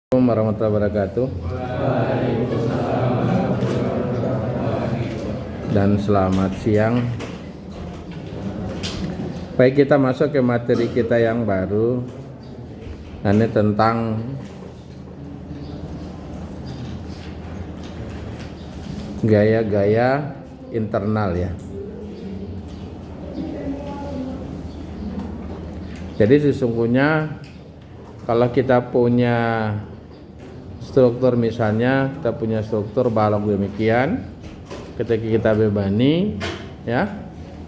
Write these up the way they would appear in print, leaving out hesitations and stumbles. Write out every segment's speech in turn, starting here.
Assalamualaikum warahmatullahi wabarakatuh. Dan selamat siang. Baik, kita masuk ke materi kita yang baru. Ini tentang gaya-gaya internal ya. Jadi sesungguhnya kalau kita punya struktur, misalnya kita punya struktur balok demikian, ketika kita bebani ya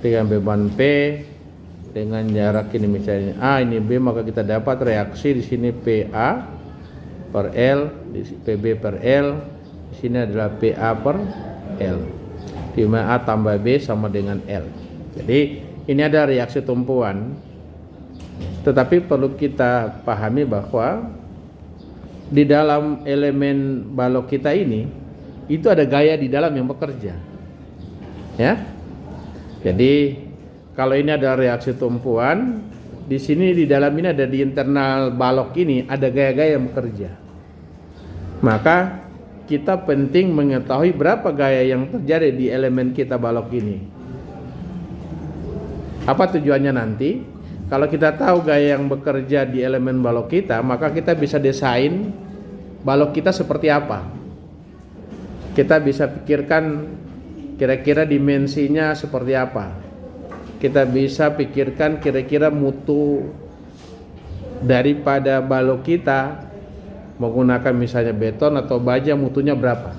dengan beban P dengan jarak ini misalnya A ini B, maka kita dapat reaksi di sini PA per L, di PB per L, di sini adalah PA per L, di mana A tambah B sama dengan L. Jadi ini ada reaksi tumpuan, tetapi perlu kita pahami bahwa di dalam elemen balok kita ini itu ada gaya di dalam yang bekerja ya. Jadi kalau ini ada reaksi tumpuan, di sini di dalam ini ada, di internal balok ini ada gaya-gaya yang bekerja. Maka kita penting mengetahui berapa gaya yang terjadi di elemen kita balok ini. Apa tujuannya nanti? Kalau kita tahu gaya yang bekerja di elemen balok kita, maka kita bisa desain balok kita seperti apa. Kita bisa pikirkan kira-kira dimensinya seperti apa. Kita bisa pikirkan kira-kira mutu daripada balok kita, menggunakan misalnya beton atau baja, mutunya berapa.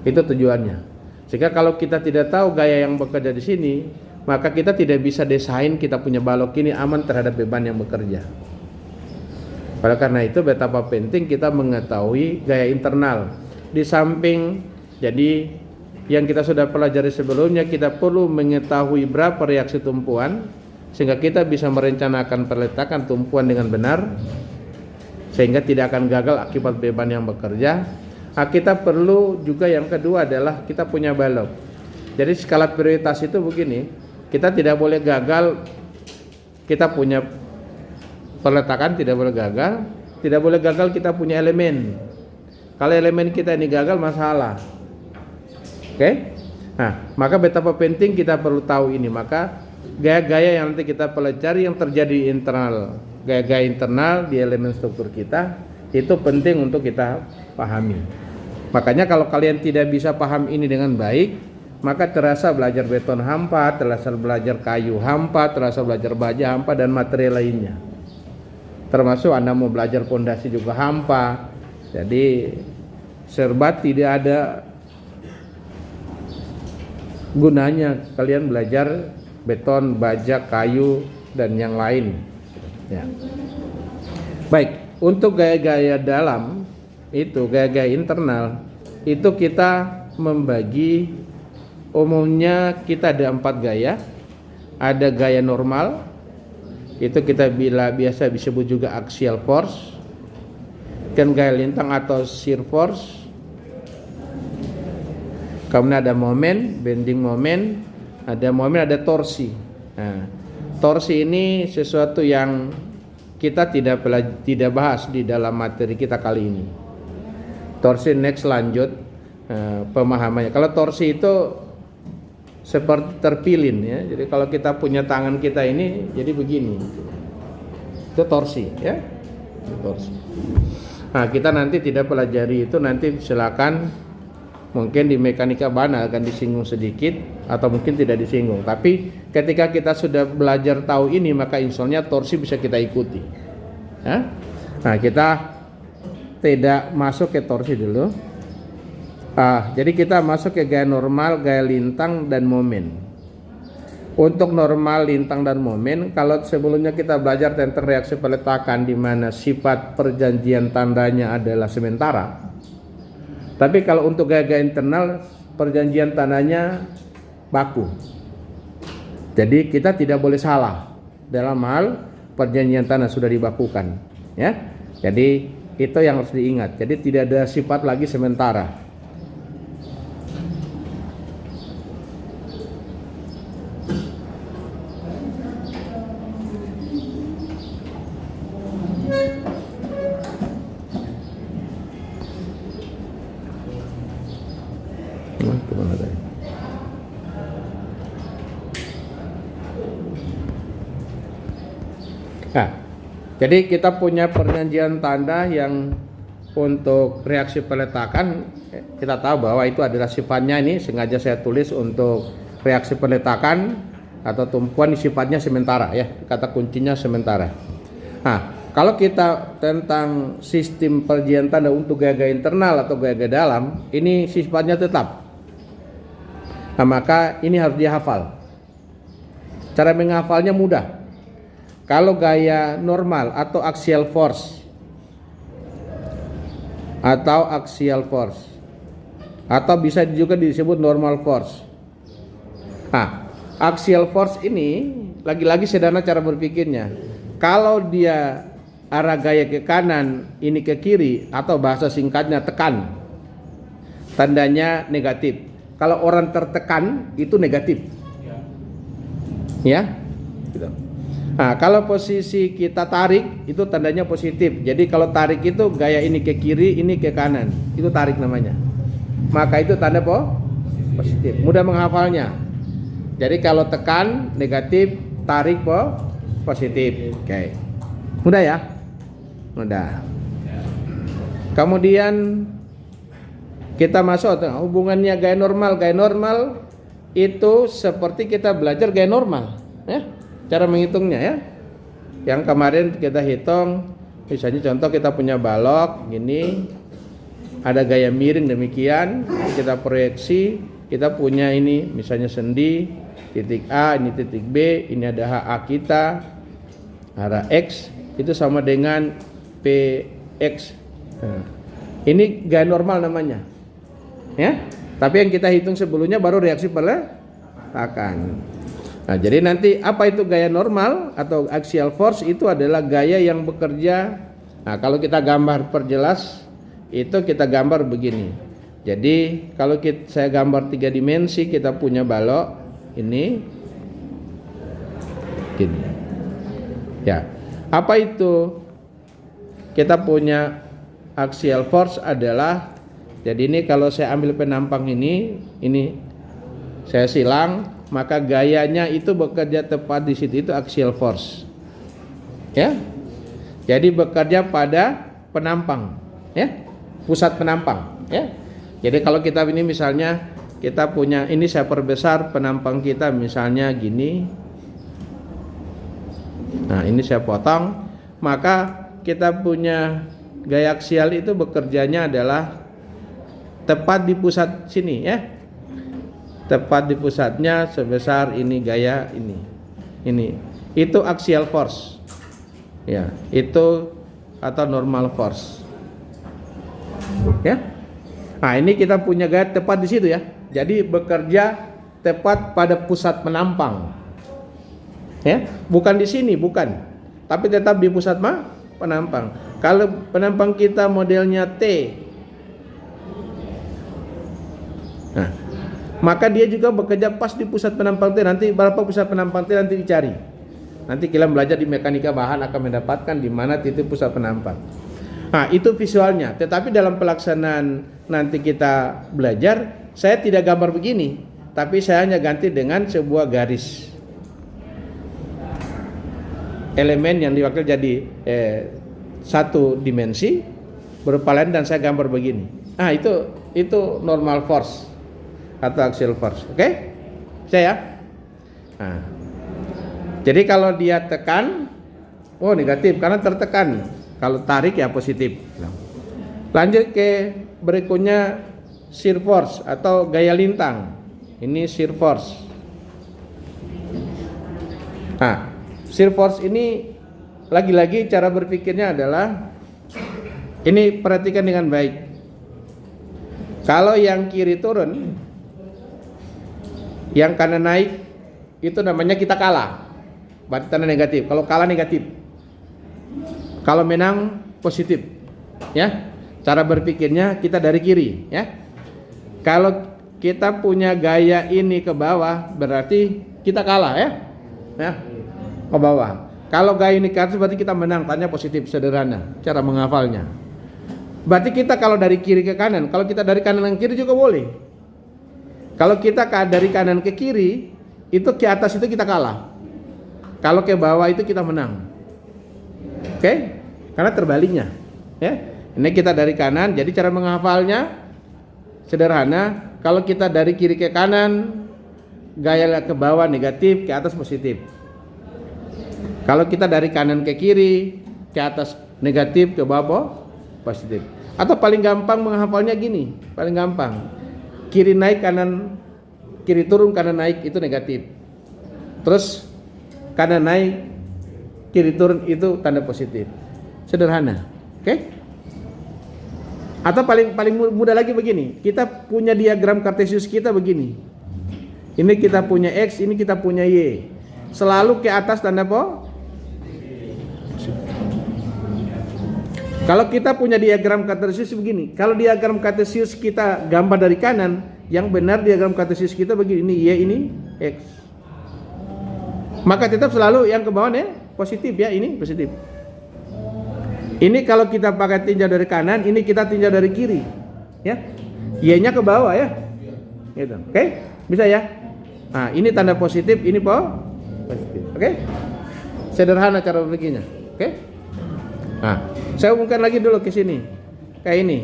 Itu tujuannya. Sehingga kalau kita tidak tahu gaya yang bekerja di sini, maka kita tidak bisa desain kita punya balok ini aman terhadap beban yang bekerja. Oleh karena itu betapa penting kita mengetahui gaya internal. Di samping jadi yang kita sudah pelajari sebelumnya, kita perlu mengetahui berapa reaksi tumpuan sehingga kita bisa merencanakan peletakan tumpuan dengan benar sehingga tidak akan gagal akibat beban yang bekerja. Kita perlu juga yang kedua adalah kita punya balok. Jadi skala prioritas itu begini. Kita tidak boleh gagal, kita punya peletakan tidak boleh gagal, tidak boleh gagal kita punya elemen. Kalau elemen kita ini gagal, masalah. Oke? Nah, maka betapa penting kita perlu tahu ini. Maka gaya-gaya yang nanti kita pelajari yang terjadi internal, gaya-gaya internal di elemen struktur kita, itu penting untuk kita pahami. Makanya kalau kalian tidak bisa paham ini dengan baik, maka terasa belajar beton hampa, terasa belajar kayu hampa, terasa belajar baja hampa dan material lainnya. Termasuk Anda mau belajar pondasi juga hampa. Jadi serba tidak ada gunanya kalian belajar beton, baja, kayu dan yang lain. Ya. Baik, untuk gaya-gaya dalam itu, gaya-gaya internal itu kita membagi. Umumnya kita ada 4 gaya. Ada gaya normal, itu kita biasa disebut juga axial force. Kan gaya lintang atau shear force. Kemudian ada momen, bending momen, ada torsi. Nah, torsi ini sesuatu yang kita tidak bahas di dalam materi kita kali ini. Torsi next lanjut pemahamannya. Kalau torsi itu seperti terpilin ya. Jadi kalau kita punya tangan kita ini jadi begini. Itu torsi ya. Itu torsi. Nah, kita nanti tidak pelajari itu, nanti silakan mungkin di mekanika bahan akan disinggung sedikit atau mungkin tidak disinggung. Tapi ketika kita sudah belajar tahu ini, maka insolnya torsi bisa kita ikuti. Ya? Nah, kita tidak masuk ke torsi dulu. Jadi kita masuk ke gaya normal, gaya lintang dan momen. Untuk normal, lintang dan momen, kalau sebelumnya kita belajar tentang reaksi peletakan di mana sifat perjanjian tandanya adalah sementara. Tapi kalau untuk gaya-gaya internal, perjanjian tandanya baku. Jadi kita tidak boleh salah dalam hal perjanjian tanah sudah dibakukan, ya. Jadi itu yang harus diingat. Jadi tidak ada sifat lagi sementara. mana tadi? Nah, jadi kita punya perjanjian tanda yang untuk reaksi peletakan. Kita tahu bahwa itu adalah sifatnya, ini sengaja saya tulis untuk reaksi peletakan atau tumpuan sifatnya sementara ya, kata kuncinya sementara. Nah, kalau kita tentang sistem perjanjian tanda untuk gaya-gaya internal atau gaya-gaya dalam, ini sifatnya tetap. Nah, maka ini harus dihafal. Cara menghafalnya mudah. Kalau gaya normal atau axial force atau bisa juga disebut normal force. Nah, axial force ini lagi-lagi sederhana cara berpikirnya. Kalau dia arah gaya ke kanan, ini ke kiri, atau bahasa singkatnya tekan, tandanya negatif. Kalau orang tertekan itu negatif, ya. Gitu. Nah, kalau posisi kita tarik itu tandanya positif. Jadi kalau tarik itu gaya ini ke kiri, ini ke kanan, itu tarik namanya. Maka itu tanda positif. Mudah menghafalnya. Jadi kalau tekan negatif, tarik positif. Oke. Mudah ya? Mudah. Kemudian kita masuk hubungannya gaya normal. Gaya normal itu seperti kita belajar gaya normal, ya. Cara menghitungnya ya. Yang kemarin kita hitung, misalnya contoh kita punya balok gini, ada gaya miring demikian, kita proyeksi, kita punya ini misalnya sendi, titik A, ini titik B, ini ada HA kita, arah X, itu sama dengan PX. Nah, ini gaya normal namanya, ya. Tapi yang kita hitung sebelumnya baru reaksi peletakan. Nah, jadi nanti apa itu gaya normal atau axial force? Itu adalah gaya yang bekerja. Nah, kalau kita gambar perjelas, itu kita gambar begini. Jadi kalau saya gambar 3 dimensi, kita punya balok ini gini. Ya. Apa itu? Kita punya axial force adalah, jadi ini kalau saya ambil penampang ini saya silang, maka gayanya itu bekerja tepat di situ, itu axial force. Ya. Jadi bekerja pada penampang, ya. Pusat penampang, ya. Jadi kalau kita ini misalnya kita punya ini, saya perbesar penampang kita misalnya gini. Nah, ini saya potong, maka kita punya gaya aksial itu bekerjanya adalah tepat di pusat sini, ya. Tepat di pusatnya sebesar ini gaya ini. Ini. Itu axial force. Ya, itu atau normal force. Ya. Nah, ini kita punya gaya tepat di situ ya. Jadi bekerja tepat pada pusat penampang. Ya, bukan di sini, bukan. Tapi tetap di pusat penampang. Kalau penampang kita modelnya T, nah, maka dia juga bekerja pas di pusat penampang T. Nanti berapa pusat penampang T nanti dicari. Nanti kalian belajar di mekanika bahan akan mendapatkan di mana titik pusat penampang. Nah, itu visualnya. Tetapi dalam pelaksanaan nanti kita belajar, saya tidak gambar begini, tapi saya hanya ganti dengan sebuah garis. Elemen yang diwakil jadi satu dimensi berupa lain dan saya gambar begini. Nah, itu normal force atau axial force. Oke? Saya. Nah. Jadi kalau dia tekan, negatif karena tertekan. Kalau tarik ya positif. Lanjut ke berikutnya, shear force atau gaya lintang. Ini shear force. Nah, shear force ini lagi-lagi cara berpikirnya adalah, ini perhatikan dengan baik. Kalau yang kiri turun, yang kanan naik, itu namanya kita kalah. Berarti tanda negatif. Kalau kalah negatif. Kalau menang positif. Ya. Cara berpikirnya kita dari kiri, ya. Kalau kita punya gaya ini ke bawah, berarti kita kalah, ya. Ya. Ke bawah. Kalau gaya ini ke atas berarti kita menang, tanya positif, sederhana cara menghafalnya. Berarti kita kalau dari kiri ke kanan, kalau kita dari kanan ke kiri juga boleh. Kalau kita dari kanan ke kiri, itu ke atas itu kita kalah. Kalau ke bawah itu kita menang. Oke? Karena terbaliknya. Ya. Ini kita dari kanan, jadi cara menghafalnya sederhana. Kalau kita dari kiri ke kanan, gaya ke bawah negatif, ke atas positif. Kalau kita dari kanan ke kiri, ke atas negatif, ke bawah positif. Atau paling gampang menghafalnya gini, paling gampang. Kiri naik, kanan, kiri turun, kanan naik, itu negatif. Terus kanan naik, kiri turun, itu tanda positif. Sederhana, oke? Atau paling mudah lagi begini, kita punya diagram Kartesius kita begini. Ini kita punya X, ini kita punya Y. Selalu ke atas tanda apa? Kalau kita punya diagram Kartesius begini, kalau diagram Kartesius kita gambar dari kanan, yang benar diagram Kartesius kita begini, ini Y, ini X. Maka tetap selalu yang ke bawah ya positif ya, ini positif. Ini kalau kita pakai tinjau dari kanan, ini kita tinjau dari kiri, ya. Y-nya ke bawah ya, gitu. Oke, bisa ya. Nah, ini tanda positif, ini positif. Oke, sederhana cara berpikirnya. Oke. Nah, saya umumkan lagi dulu ke sini, kayak ini.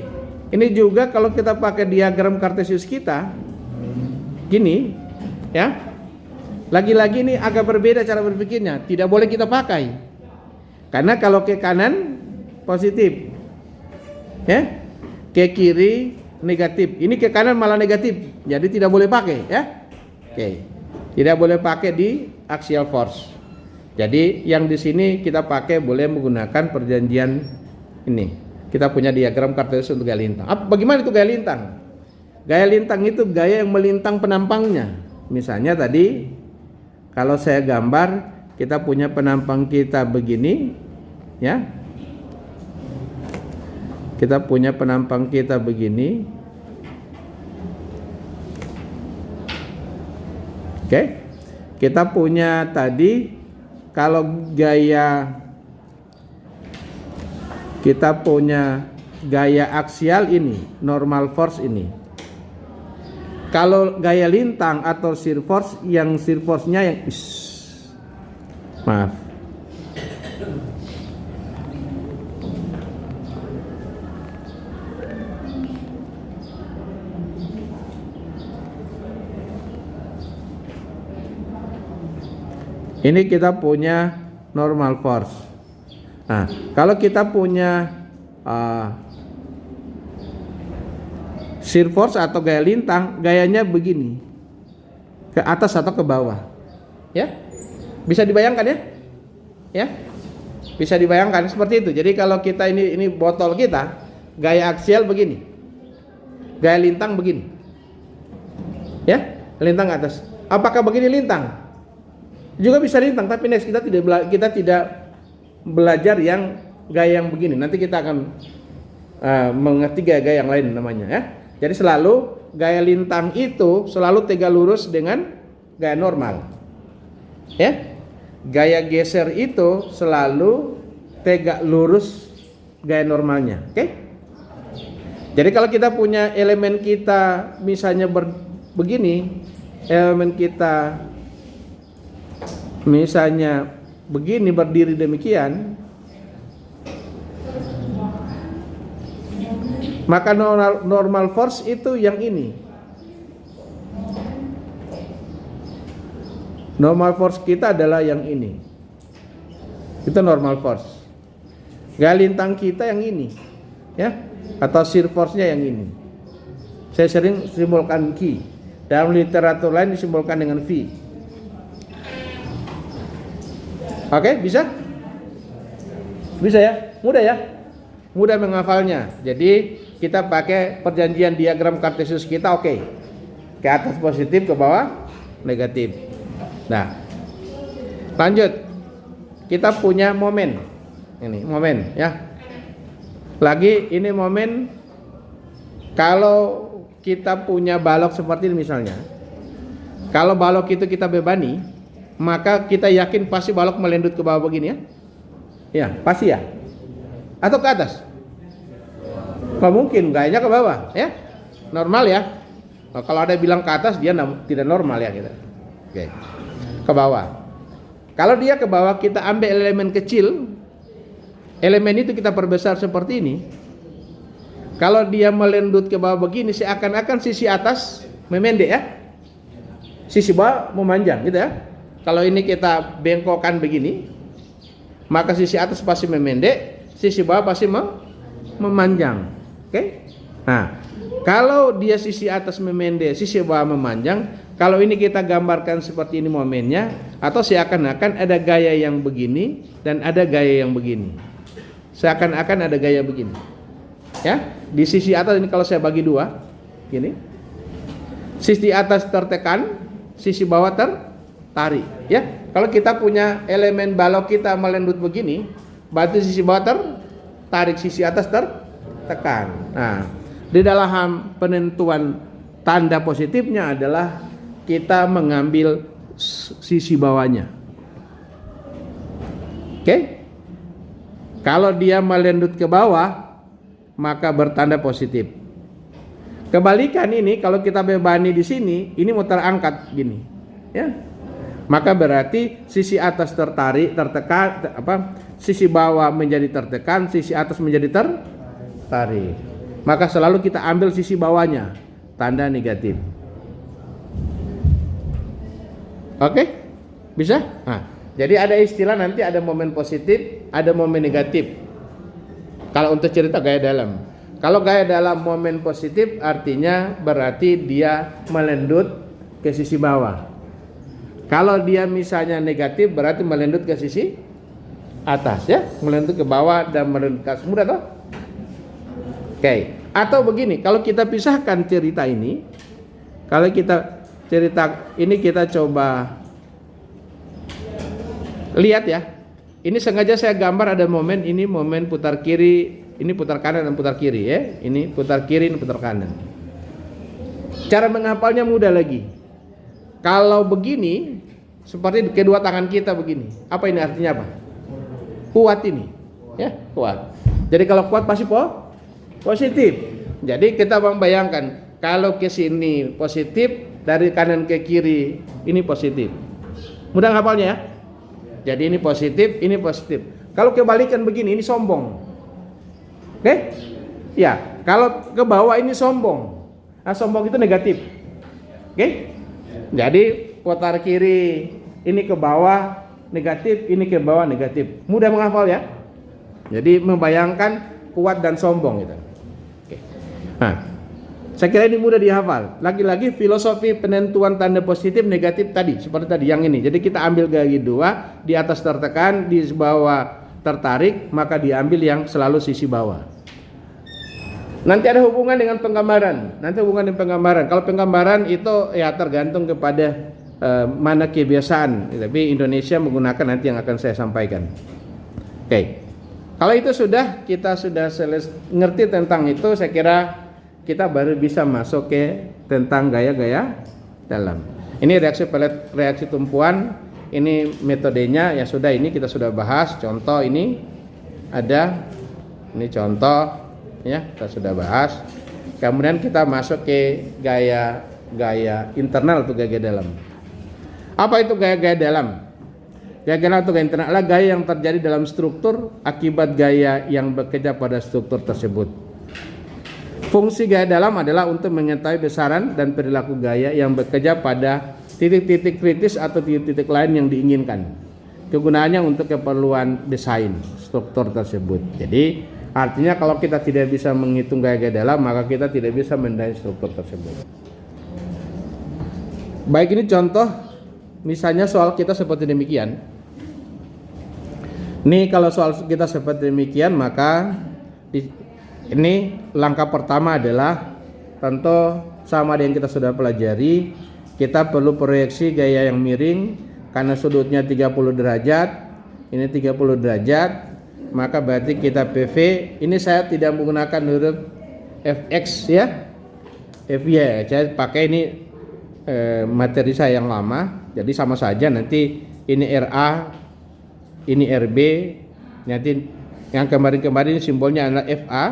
Ini juga kalau kita pakai diagram Kartesius kita, gini, ya. Lagi-lagi ini agak berbeda cara berpikirnya. Tidak boleh kita pakai, karena kalau ke kanan positif, ya, ke kiri negatif. Ini ke kanan malah negatif, jadi tidak boleh pakai, ya. Oke, tidak boleh pakai di axial force. Jadi yang di sini kita pakai boleh menggunakan perjanjian ini. Kita punya diagram Kartesius untuk gaya lintang. Bagaimana itu gaya lintang? Gaya lintang itu gaya yang melintang penampangnya. Misalnya tadi, kalau saya gambar, kita punya penampang kita begini, ya. Kita punya penampang kita begini. Oke. Kita punya tadi, kalau gaya, kita punya gaya aksial ini, normal force ini. Kalau gaya lintang atau shear force, yang shear force-nya yang maaf. Ini kita punya normal force. Nah, kalau kita punya shear force atau gaya lintang, gayanya begini, ke atas atau ke bawah, ya. Bisa dibayangkan ya, ya. Bisa dibayangkan seperti itu. Jadi kalau kita ini botol kita, gaya aksial begini, gaya lintang begini, ya, lintang atas. Apakah begini lintang? Juga bisa lintang, tapi next kita tidak belajar yang gaya yang begini. Nanti kita akan mengerti gaya-gaya yang lain namanya, ya. Jadi selalu gaya lintang itu selalu tegak lurus dengan gaya normal, ya. Gaya geser itu selalu tegak lurus gaya normalnya, oke? Jadi kalau kita punya elemen kita misalnya begini, elemen kita misalnya begini, berdiri demikian, maka normal force itu yang ini. Normal force kita adalah yang ini. Itu normal force. Gaya lintang kita yang ini, ya, atau shear force-nya yang ini. Saya sering simbolkan Q. Dalam literatur lain disimbolkan dengan V. Oke, bisa? Bisa ya? Mudah ya? Mudah menghafalnya. Jadi kita pakai perjanjian diagram Kartesius kita, oke. Ke atas positif, ke bawah negatif. Nah, lanjut. Kita punya momen. Ini momen, ya. Lagi ini momen. Kalau kita punya balok seperti ini misalnya. Kalau balok itu kita bebani, maka kita yakin pasti balok melendut ke bawah begini ya. Ya, pasti ya. Atau ke atas? Nggak mungkin, gayanya ke bawah, ya. Normal ya. Nah, kalau ada bilang ke atas dia tidak normal ya kita. Oke. Ke bawah. Kalau dia ke bawah kita ambil elemen kecil, elemen itu kita perbesar seperti ini. Kalau dia melendut ke bawah begini, seakan-akan sisi atas memendek ya, sisi bawah memanjang gitu ya. Kalau ini kita bengkokkan begini, maka sisi atas pasti memendek, sisi bawah pasti memanjang. Oke? Nah, kalau dia sisi atas memendek, sisi bawah memanjang, kalau ini kita gambarkan seperti ini momennya, atau seakan-akan ada gaya yang begini dan ada gaya yang begini. Seakan-akan ada gaya begini. Ya, di sisi atas ini kalau saya bagi dua, gini. Sisi atas tertekan, sisi bawah tertarik, ya. Kalau kita punya elemen balok kita melendut begini, berarti sisi bawah tertarik, sisi atas tertekan. Nah, di dalam penentuan tanda positifnya adalah kita mengambil sisi bawahnya. Oke? Kalau dia melendut ke bawah, maka bertanda positif. Kebalikan ini kalau kita bebani di sini, ini muter angkat gini, ya. Maka berarti sisi atas tertarik, tertekan, sisi bawah menjadi tertekan, sisi atas menjadi tertarik. Maka selalu kita ambil sisi bawahnya, tanda negatif. Oke? Bisa? Nah, jadi ada istilah nanti ada momen positif, ada momen negatif. Kalau untuk cerita gaya dalam, kalau gaya dalam momen positif artinya berarti dia melendut ke sisi bawah. Kalau dia misalnya negatif berarti melendut ke sisi atas ya, melendut ke bawah dan melendut ke atas. Mudah toh? Oke. Atau begini, kalau kita pisahkan cerita ini, kalau kita cerita ini kita coba lihat ya. Ini sengaja saya gambar ada momen ini, momen putar kiri, ini putar kanan dan putar kiri ya. Ini putar kiri, ini putar kanan. Cara menghafalnya mudah lagi. Kalau begini, seperti kedua tangan kita begini. Apa ini artinya apa? Kuat ini. Ya, kuat. Jadi kalau kuat pasti positif. Jadi kita membayangkan kalau ke sini positif, dari kanan ke kiri ini positif. Mudah hafalnya ya. Jadi ini positif, ini positif. Kalau kebalikan begini, ini sombong. Oke? Ya, kalau ke bawah ini sombong. Nah, sombong itu negatif. Oke? Jadi putar kiri, ini ke bawah negatif, ini ke bawah negatif. Mudah menghafal ya. Jadi membayangkan kuat dan sombong gitu. Oke. Nah, saya kira ini mudah dihafal. Lagi-lagi filosofi penentuan tanda positif negatif tadi, seperti tadi yang ini. Jadi kita ambil gaya dua, di atas tertekan, di bawah tertarik, maka diambil yang selalu sisi bawah. Nanti ada hubungan dengan penggambaran. Kalau penggambaran itu ya tergantung kepada mana kebiasaan. Tapi Indonesia menggunakan nanti yang akan saya sampaikan. Oke. Kalau itu kita sudah ngerti tentang itu, saya kira kita baru bisa masuk ke tentang gaya-gaya dalam. Ini reaksi tumpuan, ini metodenya ya sudah, ini kita sudah bahas. Contoh ini ada, ini contoh ya kita sudah bahas. Kemudian kita masuk ke gaya internal atau gaya dalam. Apa itu gaya dalam? Gaya dalam atau gaya internal adalah gaya yang terjadi dalam struktur akibat gaya yang bekerja pada struktur tersebut. Fungsi gaya dalam adalah untuk mengetahui besaran dan perilaku gaya yang bekerja pada titik-titik kritis atau titik-titik lain yang diinginkan. Kegunaannya untuk keperluan desain struktur tersebut. Jadi artinya kalau kita tidak bisa menghitung gaya dalam, maka kita tidak bisa mendesain struktur tersebut. Baik, ini contoh misalnya soal kita seperti demikian. Ini kalau soal kita seperti demikian, maka ini langkah pertama adalah tentu sama dengan kita sudah pelajari, kita perlu proyeksi gaya yang miring karena sudutnya 30 derajat, ini 30 derajat, maka berarti kita PV, ini saya tidak menggunakan huruf FX ya, FY, saya pakai ini materi saya yang lama, jadi sama saja nanti ini RA, ini RB, nanti yang kemarin-kemarin simbolnya adalah FA.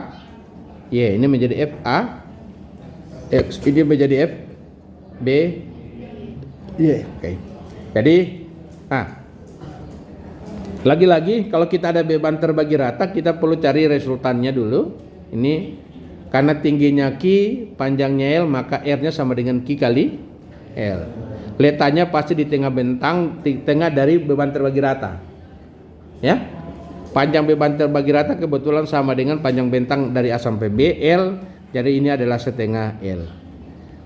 Ya, ini menjadi FA, X ini menjadi B Y. Oke. Jadi lagi-lagi kalau kita ada beban terbagi rata, kita perlu cari resultannya dulu. Ini karena tingginya Q, panjangnya L, maka R-nya sama dengan Q kali L. Letanya pasti di tengah bentang, di tengah dari beban terbagi rata. Ya. Panjang beban terbagi rata kebetulan sama dengan panjang bentang dari A sampai B, L. Jadi ini adalah setengah L.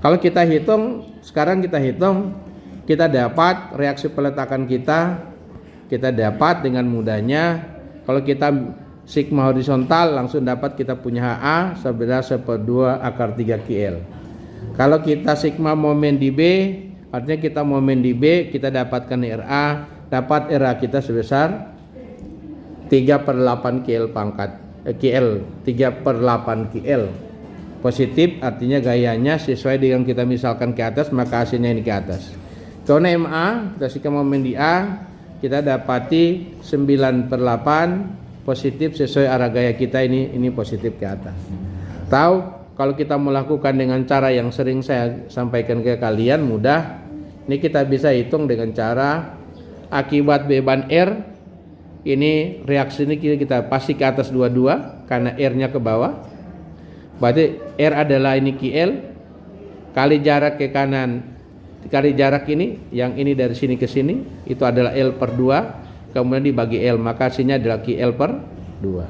Kalau kita hitung, sekarang kita hitung, kita dapat reaksi peletakan kita dapat dengan mudahnya. Kalau kita sigma horizontal langsung dapat kita punya HA sebesar 1/2 akar 3 QL. Kalau kita sigma momen di B, artinya kita momen di B, kita dapatkan RA, dapat RA kita sebesar 3/8 QL pangkat QL, 3/8 QL. Positif artinya gayanya sesuai dengan kita misalkan ke atas, maka hasilnya ini ke atas. Karena MA, kita sigma momen di A, kita dapati 9/8 positif sesuai arah gaya kita, ini positif ke atas. Tahu kalau kita melakukan dengan cara yang sering saya sampaikan ke kalian mudah, ini kita bisa hitung dengan cara akibat beban R, ini reaksi ini kita pasti ke atas dua-dua karena R-nya ke bawah. Berarti R adalah ini QL kali jarak ke kanan kali jarak ini, yang ini dari sini ke sini, itu adalah L/2, kemudian dibagi L, maka hasilnya adalah QL/2.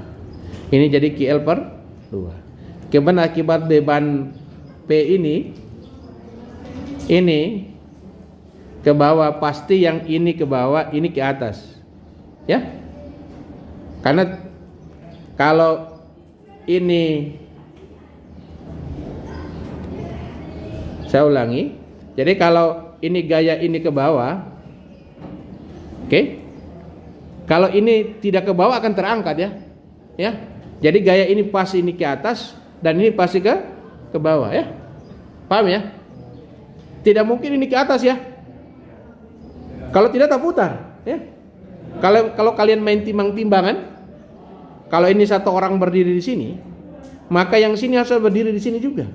Ini jadi QL/2. Kemudian akibat beban P ini ke bawah, pasti yang ini ke bawah, ini ke atas. Ya. Karena kalau ini, saya ulangi. Jadi kalau ini gaya ini ke bawah, oke. Kalau ini tidak ke bawah akan terangkat ya. Ya. Jadi gaya ini pasti ini ke atas dan ini pasti ke bawah ya. Paham ya? Tidak mungkin ini ke atas ya. Kalau tidak tak putar ya. Kalau kalian main timbang-timbangan, kalau ini satu orang berdiri di sini, maka yang sini harus berdiri di sini juga.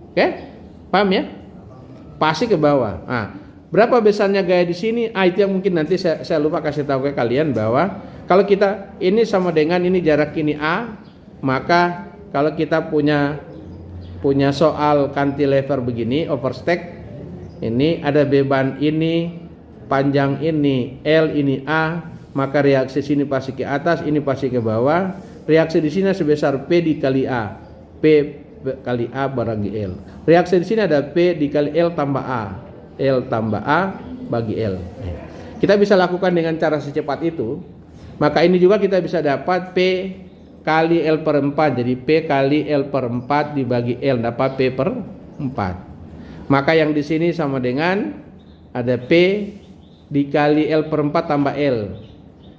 Oke? Paham ya? Pasti ke bawah. Berapa besarnya gaya di sini? Itu yang mungkin nanti saya lupa kasih tahu ke kalian bahwa kalau kita ini sama dengan ini jarak ini A, maka kalau kita punya soal cantilever begini, overstack, ini ada beban ini, panjang ini, L ini A, maka reaksi sini pasti ke atas, ini pasti ke bawah. Reaksi di sini sebesar P dikali A, P kali A bagi L. Reaksi di sini ada P dikali L tambah A, L tambah A bagi L. Kita bisa lakukan dengan cara secepat itu. Maka ini juga kita bisa dapat P kali L/4. Jadi P kali L/4 dibagi L, dapat P/4. Maka yang di sini sama dengan ada P dikali L/4 tambah L.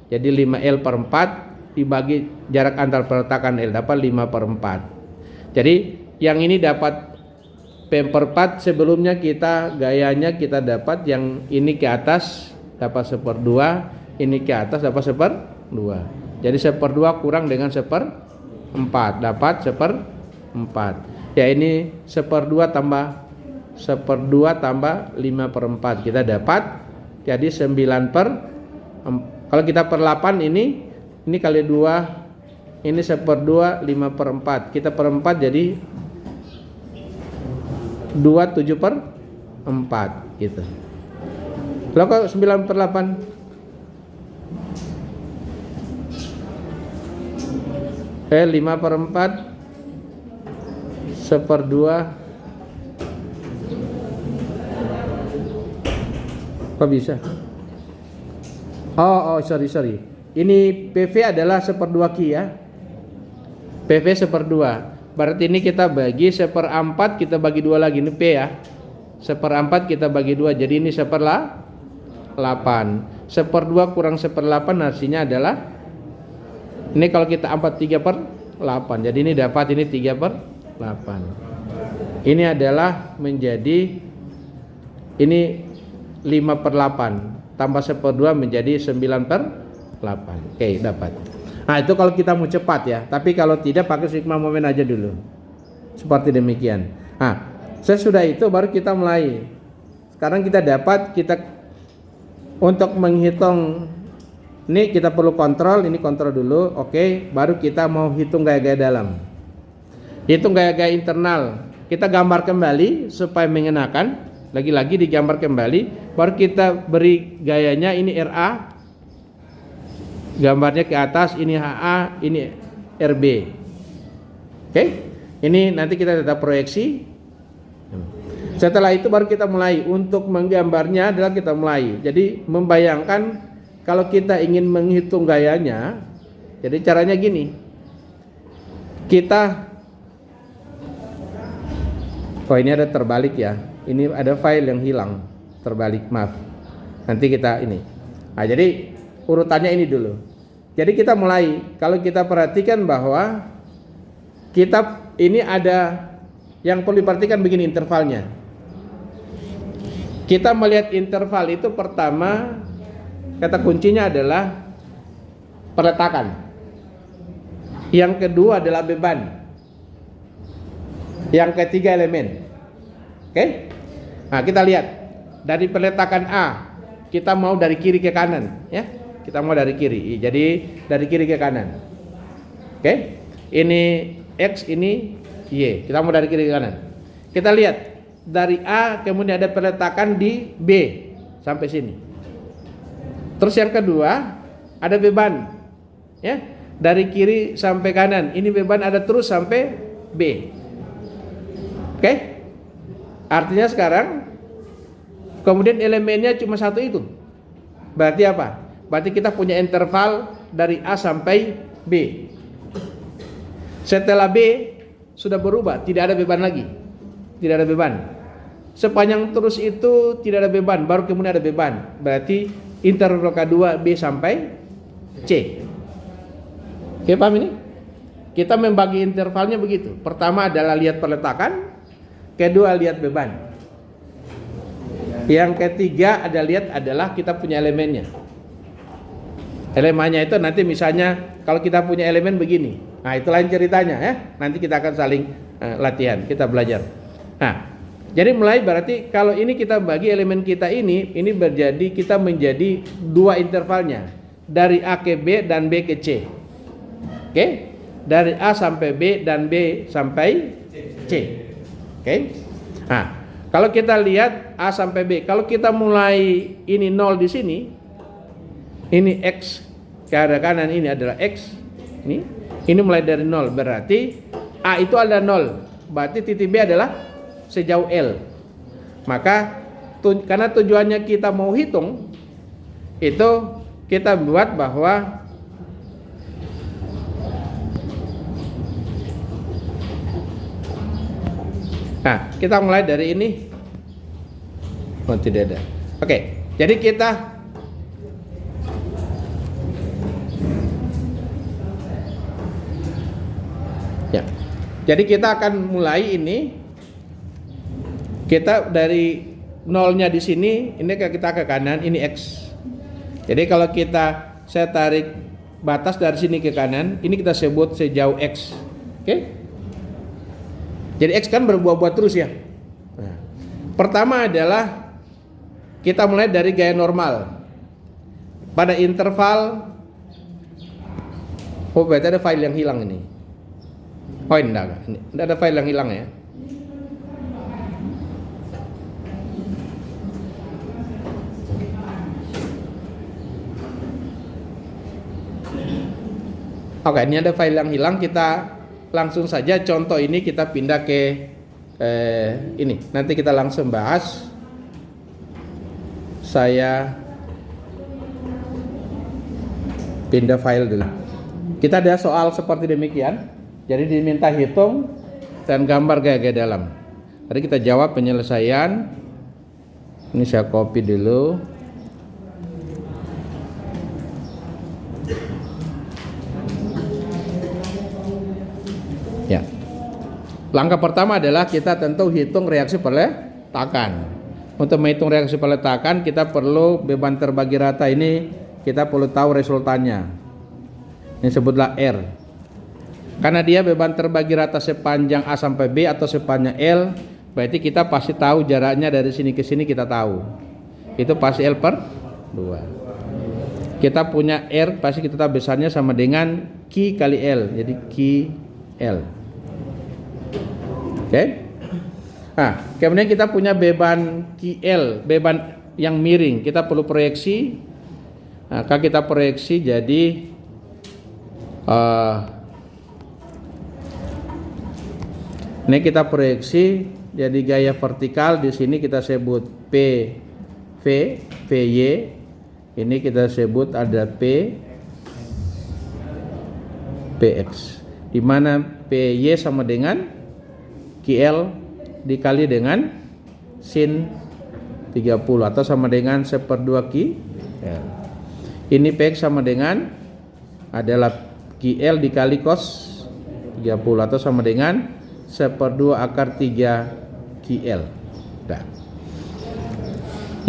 Jadi 5L/4 dibagi jarak antar peletakan L, dapat 5/4. Jadi yang ini dapat P/4, sebelumnya kita gayanya kita dapat yang ini ke atas dapat 1/2, ini ke atas dapat 1/2. Jadi 1/2 kurang dengan 1/4 dapat 1/4. Ya ini 1/2 tambah 1/2 tambah 5/4 kita dapat jadi 9/4. Kalau kita per 8 ini kali 2. Ini 1/2, 5/4. Kita per 4 jadi 2 7/4 gitu. Lalu kok 9/8? Eh 5/4 1/2. Kok bisa? Oh sorry. Ini PV adalah 1/2 Q ya. PV 1/2. Berarti ini kita bagi 1/4, kita bagi 2 lagi, ini P ya. 1/4 kita bagi 2, jadi ini 1/8. 1/2 kurang 1/8 hasilnya adalah ini kalau kita 4 3/8. Jadi ini dapat ini 3/8. Ini adalah menjadi ini 5/8 tambah 1/2 menjadi 9/8. Oke, dapat. Nah, itu kalau kita mau cepat ya. Tapi kalau tidak pakai sigma momen aja dulu. Seperti demikian. Nah, sesudah itu baru kita mulai sekarang kita dapat, untuk menghitung ini kita perlu kontrol, ini kontrol dulu, oke, baru kita mau hitung gaya-gaya dalam. Hitung gaya-gaya internal, kita gambar kembali supaya mengenakan, lagi-lagi digambar kembali, baru kita beri gayanya, ini RA, gambarnya ke atas, ini HA, ini RB. Oke, ini nanti kita tetap proyeksi. Setelah itu baru kita mulai, untuk menggambarnya adalah kita mulai. Jadi membayangkan kalau kita ingin menghitung gayanya, jadi caranya gini. Ini ada terbalik ya. Ini ada file yang hilang, terbalik, maaf. Nanti kita ini. Nah, jadi urutannya ini dulu. Jadi kita mulai. Kalau kita perhatikan bahwa kita ini ada yang perlu diperhatikan begini intervalnya. Kita melihat interval itu pertama, kata kuncinya adalah peletakan. Yang kedua adalah beban. Yang ketiga elemen. Oke? Nah, kita lihat dari peletakan A, kita mau dari kiri ke kanan, ya. Kita mau dari kiri. Jadi dari kiri ke kanan. Oke? Ini X, ini Y. Kita mau dari kiri ke kanan. Kita lihat dari A, kemudian ada peletakan di B sampai sini. Terus yang kedua ada beban, ya, dari kiri sampai kanan. Ini beban ada terus sampai B. Oke? Artinya sekarang kemudian elemennya cuma satu itu. Berarti apa? Berarti kita punya interval dari A sampai B. Setelah B sudah berubah, tidak ada beban lagi. Tidak ada beban. Sepanjang terus itu tidak ada beban, baru kemudian ada beban. Berarti interval kedua B sampai C. Oke, paham ini? Kita membagi intervalnya begitu. Pertama adalah lihat peletakan, kedua lihat beban. Yang ketiga adalah kita punya elemennya. Elemennya itu nanti misalnya kalau kita punya elemen begini. Nah, itu lain ceritanya ya. Nanti kita akan saling latihan, kita belajar. Nah, jadi mulai berarti kalau ini kita bagi elemen kita ini kita menjadi dua intervalnya. Dari A ke B dan B ke C. Oke? Dari A sampai B dan B sampai C. Oke? Nah, kalau kita lihat A sampai B, kalau kita mulai ini 0 di sini, ini X ke arah kanan, ini adalah X. Ini mulai dari 0, berarti A itu ada 0. Berarti titik B adalah sejauh L. Maka karena tujuannya kita mau hitung, itu kita buat bahwa kita mulai dari ini. Oh, tidak ada. Oke, jadi kita ya. Jadi kita akan mulai ini. Kita dari nolnya di sini, ini kita ke kanan, ini X. Jadi kalau saya tarik batas dari sini ke kanan, ini kita sebut sejauh X. Oke? Jadi X kan berbuah-buah terus ya. Nah, pertama adalah kita mulai dari gaya normal. Pada interval, berarti ada file yang hilang ini. Oh, enggak ada file yang hilang ya. Oke, ini ada file yang hilang, kita langsung saja contoh ini kita pindah ke ini. Nanti kita langsung bahas. Saya pindah file dulu. Kita ada soal seperti demikian. Jadi diminta hitung dan gambar gaya-gaya dalam. Tadi kita jawab penyelesaian. Ini saya copy dulu. Ya. Langkah pertama adalah kita tentu hitung reaksi peletakan. Untuk menghitung reaksi peletakan kita perlu beban terbagi rata ini, kita perlu tahu resultannya. Ini sebutlah R. Karena dia beban terbagi rata sepanjang A sampai B atau sepanjang L, berarti kita pasti tahu jaraknya dari sini ke sini, kita tahu. Itu pasti L per 2. Kita punya R, pasti kita tahu besarnya sama dengan Q kali L. Jadi Q L. Oke. Nah, kemudian kita punya beban QL, beban yang miring. Kita perlu proyeksi. Maka kita proyeksi jadi ini kita proyeksi jadi gaya vertikal. Di sini kita sebut PV, PY. Ini kita sebut ada PX. Di mana PY sama dengan QL dikali dengan sin 30 atau sama dengan 1/2 QL. Ini PX sama dengan adalah QL dikali cos 30 atau sama dengan 1/2 akar 3 QL. Nah,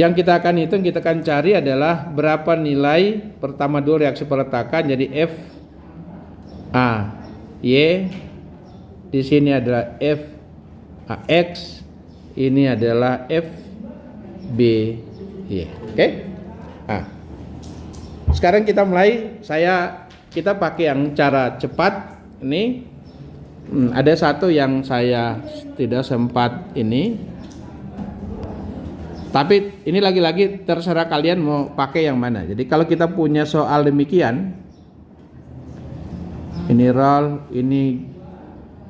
yang kita akan hitung, kita akan cari adalah berapa nilai pertama dulu reaksi peletakan. Jadi F A Y, di sini adalah F AX, ini adalah FBY. Oke? Nah, sekarang kita mulai. Kita pakai yang cara cepat. Ini ada satu yang saya tidak sempat ini. Tapi ini lagi-lagi terserah kalian mau pakai yang mana. Jadi kalau kita punya soal demikian, ini roll, ini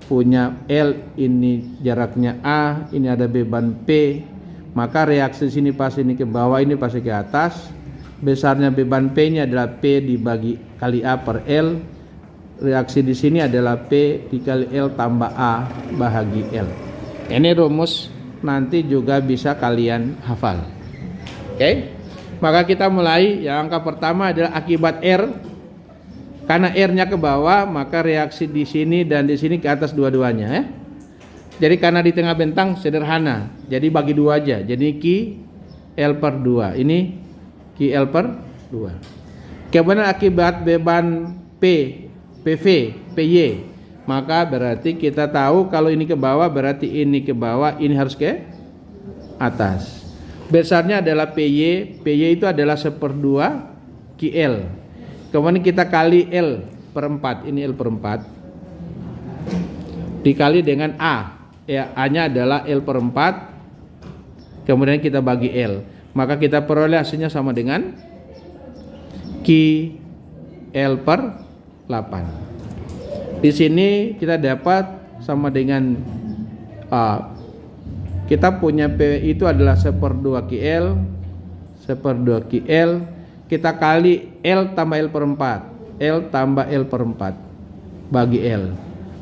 punya L, ini jaraknya A, ini ada beban P, maka reaksi sini pasti ini ke bawah, ini pasti ke atas. Besarnya beban P-nya adalah P dibagi kali A per L. Reaksi di sini adalah P dikali L tambah A bahagi L. Ini rumus nanti juga bisa kalian hafal. Oke? Maka kita mulai. Yang angka pertama adalah akibat R. Karena R-nya ke bawah, maka reaksi di sini dan di sini ke atas dua-duanya, ya. Jadi karena di tengah bentang sederhana, jadi bagi dua aja. Jadi Q L per 2. Ini Q L per 2. Kemudian akibat beban P, PV, PY, maka berarti kita tahu kalau ini ke bawah berarti ini ke bawah, ini harus ke atas. Besarnya adalah PY, PY itu adalah 1/2 QL. Kemudian kita kali L per 4, ini L per 4 dikali dengan A, ya, A-nya adalah L per 4, kemudian kita bagi L, maka kita peroleh hasilnya sama dengan Q L per 8. Di sini kita dapat sama dengan kita punya P itu adalah 1/2 QL, 1/2 QL, kita kali L tambah L per 4, L tambah L per 4 bagi L,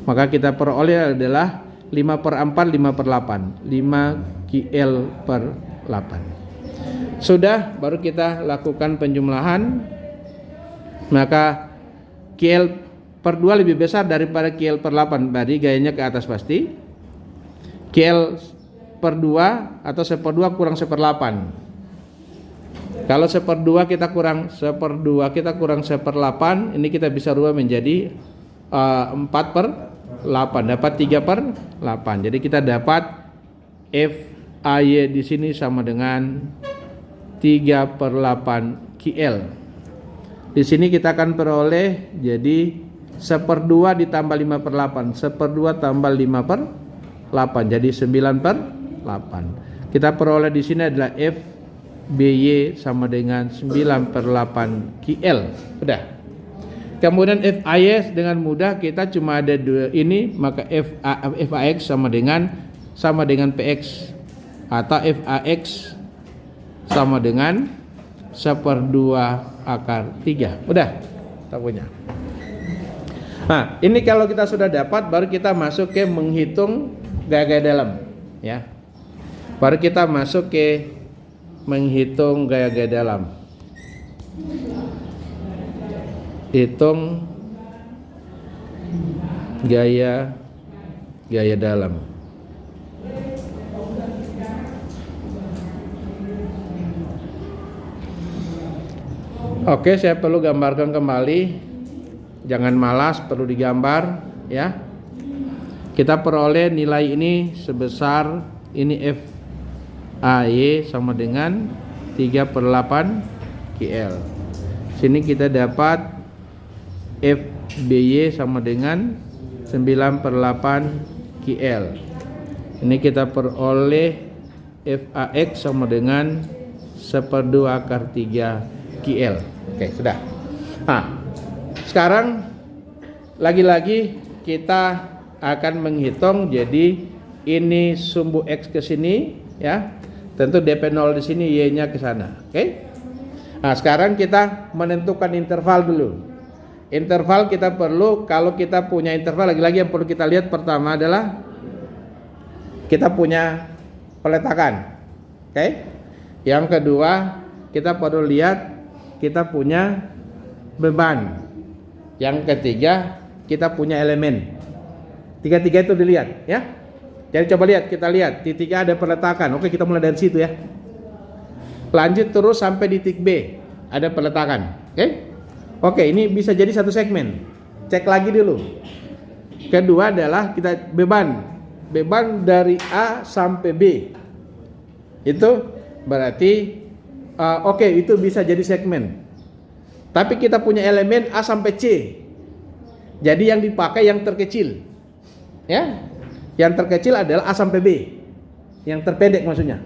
maka kita peroleh adalah 5/4, 5/8, 5 QL per 8. Sudah, baru kita lakukan penjumlahan. Maka QL per 2 lebih besar daripada QL per 8, berarti gayanya ke atas pasti. QL per 2 atau 1/2 kurang 1/8. Kalau 1/2 kita kurang 1/2, kita kurang 1/8, ini kita bisa rubah menjadi 4/8, dapat 3/8. Jadi kita dapat FAY di sini sama dengan 3/8 QL. Di sini kita akan peroleh jadi 1/2 ditambah 5/8, 1/2 tambah 5/8, jadi 9/8. Kita peroleh di sini adalah FBY sama dengan 9/8 QL. Udah. Kemudian FAY dengan mudah kita cuma ada dua ini, maka FAX sama dengan PX atau FAX sama dengan 1/2 akar 3. Udah, kita punya. Nah, ini kalau kita sudah dapat, baru kita masuk ke menghitung gaya-gaya dalam, ya. Baru kita masuk ke menghitung gaya-gaya dalam. Hitung gaya dalam. Oke, saya perlu gambarkan kembali. Jangan malas, perlu digambar, ya. Kita peroleh nilai ini sebesar ini FAY sama dengan 3/8 QL. Sini kita dapat FBY sama dengan 9/8 QL. Ini kita peroleh FAX sama dengan 1/2/3 QL. Oke, sudah. Nah, sekarang lagi-lagi kita akan menghitung. Jadi ini sumbu X ke sini ya. Tentu DP0 di sini, Y-nya ke sana. Oke. Nah, sekarang kita menentukan interval dulu. Interval kita perlu, kalau kita punya interval, lagi-lagi yang perlu kita lihat pertama adalah kita punya peletakan. Oke. Yang kedua, kita perlu lihat kita punya beban. Yang ketiga, kita punya elemen. Tiga-tiga itu dilihat ya. Jadi coba lihat, kita lihat titiknya ada peletakan. Oke, kita mulai dari situ ya. Lanjut terus sampai di titik B, ada peletakan. Oke, ini bisa jadi satu segmen. Cek lagi dulu. Kedua adalah kita beban dari A sampai B. Itu berarti oke, itu bisa jadi segmen. Tapi kita punya elemen A sampai C. Jadi yang dipakai yang terkecil. Ya. Yang terkecil adalah A sampai B. Yang terpendek maksudnya.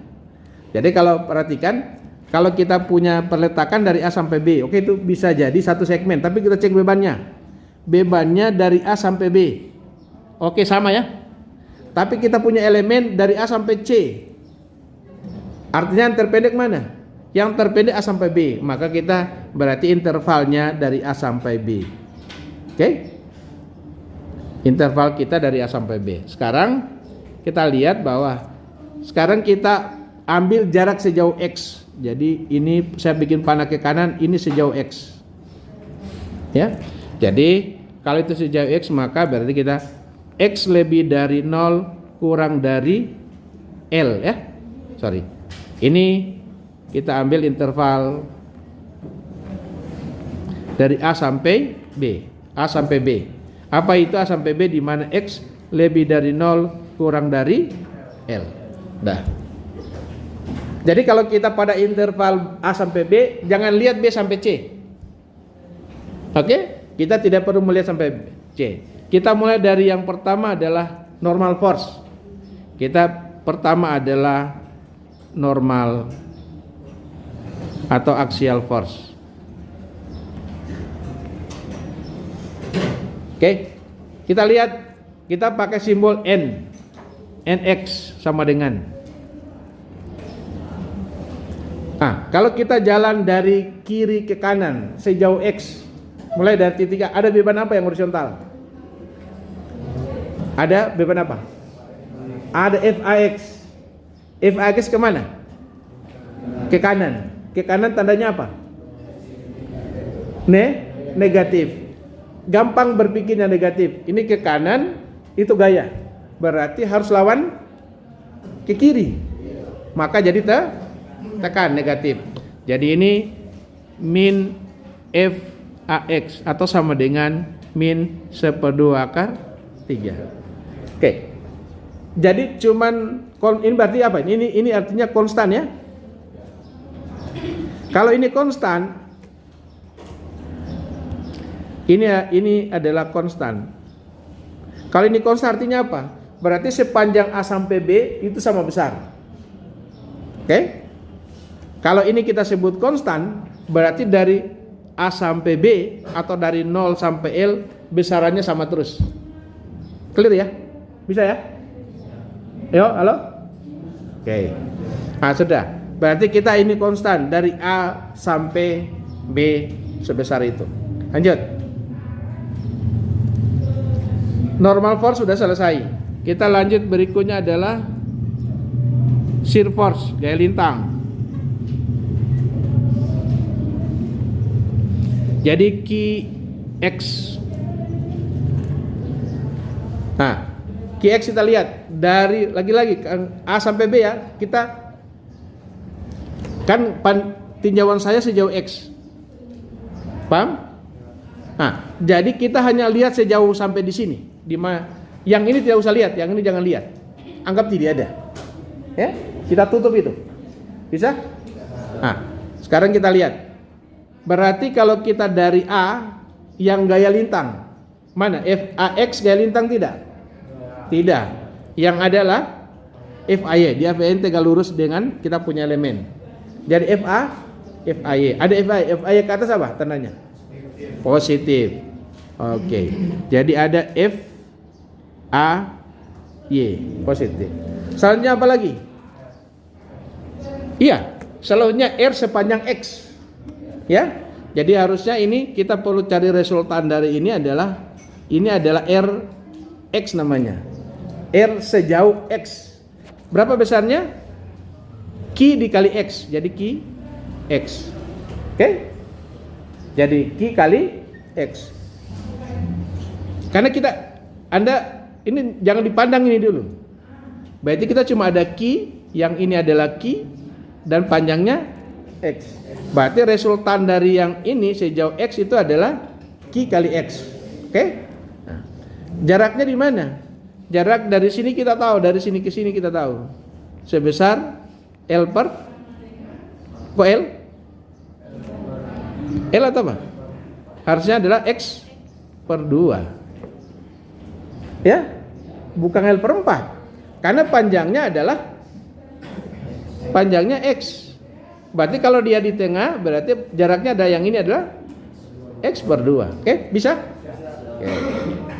Jadi kalau perhatikan, kalau kita punya peletakan dari A sampai B, oke, itu bisa jadi satu segmen. Tapi kita cek bebannya. Bebannya dari A sampai B. Oke, sama ya. Tapi kita punya elemen dari A sampai C. Artinya yang terpendek mana? Yang terpendek A sampai B. Maka kita berarti intervalnya dari A sampai B. Oke? Interval kita dari A sampai B. Sekarang kita lihat bahwa sekarang kita ambil jarak sejauh X. Jadi ini saya bikin panah ke kanan, ini sejauh X. Ya. Jadi kalau itu sejauh X, maka berarti kita X lebih dari 0 kurang dari L ya. Sorry. Ini kita ambil interval dari A sampai B. A sampai B. Apa itu A sampai B, di mana X lebih dari 0 kurang dari L. Dah. Jadi kalau kita pada interval A sampai B, jangan lihat B sampai C. Oke? Kita tidak perlu melihat sampai C. Kita mulai dari yang pertama adalah normal force. Kita pertama adalah normal atau axial force. Oke, kita lihat, kita pakai simbol N, NX sama dengan. Nah, kalau kita jalan dari kiri ke kanan sejauh X, mulai dari titik A, ada beban apa yang horizontal? Ada beban apa? Ada FAX. FAX kemana? Ke kanan. Ke kanan tandanya apa? Negatif. Gampang berpikirnya negatif. Ini ke kanan, itu gaya. Berarti harus lawan ke kiri. Maka jadi tekan negatif. Jadi ini min FAX atau sama dengan min 1/2/3. Oke. Jadi cuman ini berarti apa? Ini artinya konstan ya. Kalau ini konstan, ini adalah konstan. Kalau ini konstan artinya apa? Berarti sepanjang A sampai B itu sama besar. Oke? Kalau ini kita sebut konstan, berarti dari A sampai B atau dari 0 sampai L besarannya sama terus. Clear ya? Bisa ya? Yo, halo? Oke. Nah, sudah. Berarti kita ini konstan dari A sampai B sebesar itu. Lanjut. Normal force sudah selesai. Kita lanjut, berikutnya adalah shear force, gaya lintang. Jadi Qx. Nah, Qx kita lihat dari lagi-lagi A sampai B ya. Kita kan tinjauan saya sejauh X. Paham? Nah, jadi kita hanya lihat sejauh sampai di sini. Yang ini tidak usah lihat, yang ini jangan lihat. Anggap tidak ada. Ya, kita tutup itu. Bisa? Nah, sekarang kita lihat. Berarti kalau kita dari A yang gaya lintang, mana? FAX gaya lintang tidak? Tidak. Yang adalah FAY. Dia FAY tegak lurus dengan kita punya elemen. Jadi FAY. Ada FAY. FAY ke atas apa tandanya? Positif. Oke. Jadi ada FAY positif. Selanjutnya apa lagi? Iya, selanjutnya R sepanjang X. Ya. Jadi harusnya ini kita perlu cari resultan dari ini adalah R X namanya. R sejauh X. Berapa besarnya? Q dikali X. Jadi Q X. Oke? Jadi Q kali X. Karena Anda ini jangan dipandang ini dulu. Berarti kita cuma ada Q, yang ini adalah Q dan panjangnya X. Berarti resultan dari yang ini sejauh X itu adalah Q kali X. Oke? Nah, jaraknya di mana? Jarak dari sini kita tahu, dari sini ke sini kita tahu. Sebesar L per L? L atau apa? Harusnya adalah X per 2. Ya? Bukan L per 4. Karena panjangnya X. Berarti kalau dia di tengah, berarti jaraknya ada yang ini adalah X per 2. Oke? Bisa? Oke.